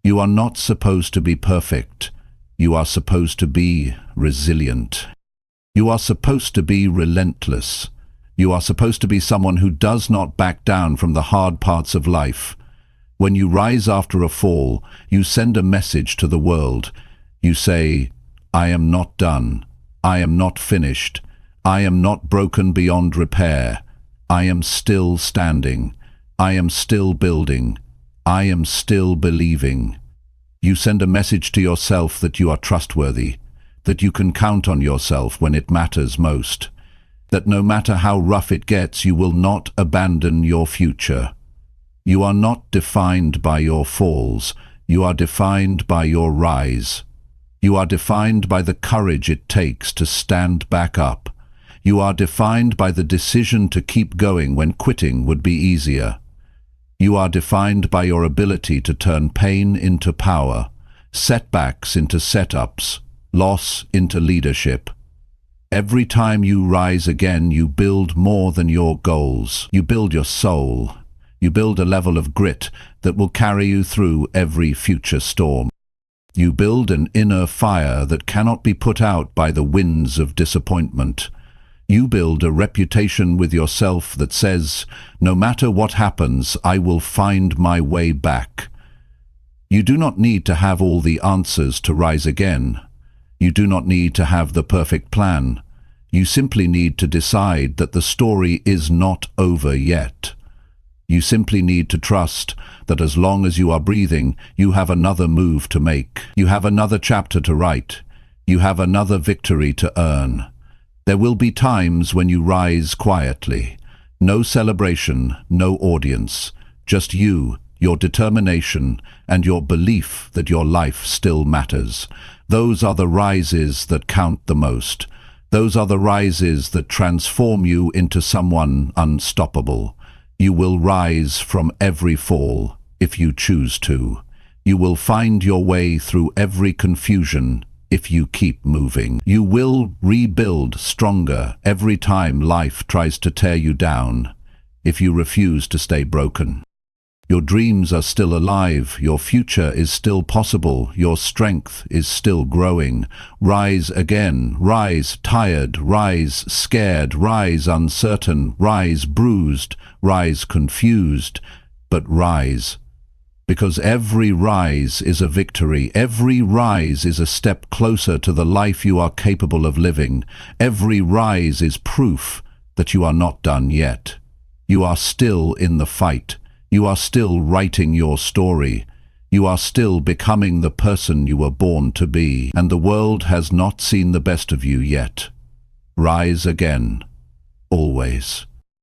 Speaker 1: You are not supposed to be perfect. You are supposed to be resilient. You are supposed to be relentless. You are supposed to be someone who does not back down from the hard parts of life. When you rise after a fall, you send a message to the world. You say, I am not done. I am not finished. I am not broken beyond repair. I am still standing. I am still building. I am still believing. You send a message to yourself that you are trustworthy, that you can count on yourself when it matters most, that no matter how rough it gets, you will not abandon your future. You are not defined by your falls. You are defined by your rise. You are defined by the courage it takes to stand back up. You are defined by the decision to keep going when quitting would be easier. You are defined by your ability to turn pain into power, setbacks into setups, loss into leadership. Every time you rise again, you build more than your goals. You build your soul. You build a level of grit that will carry you through every future storm. You build an inner fire that cannot be put out by the winds of disappointment. You build a reputation with yourself that says, no matter what happens, I will find my way back. You do not need to have all the answers to rise again. You do not need to have the perfect plan. You simply need to decide that the story is not over yet. You simply need to trust that as long as you are breathing, you have another move to make. You have another chapter to write. You have another victory to earn. There will be times when you rise quietly. No celebration, no audience. Just you, your determination, and your belief that your life still matters. Those are the rises that count the most. Those are the rises that transform you into someone unstoppable. You will rise from every fall if you choose to. You will find your way through every confusion if you keep moving. You will rebuild stronger every time life tries to tear you down if you refuse to stay broken. Your dreams are still alive, your future is still possible, your strength is still growing. Rise again, rise tired, rise scared, rise uncertain, rise bruised, rise confused, but rise. Because every rise is a victory, every rise is a step closer to the life you are capable of living. Every rise is proof that you are not done yet. You are still in the fight. You are still writing your story. You are still becoming the person you were born to be, and the world has not seen the best of you yet. Rise again, always.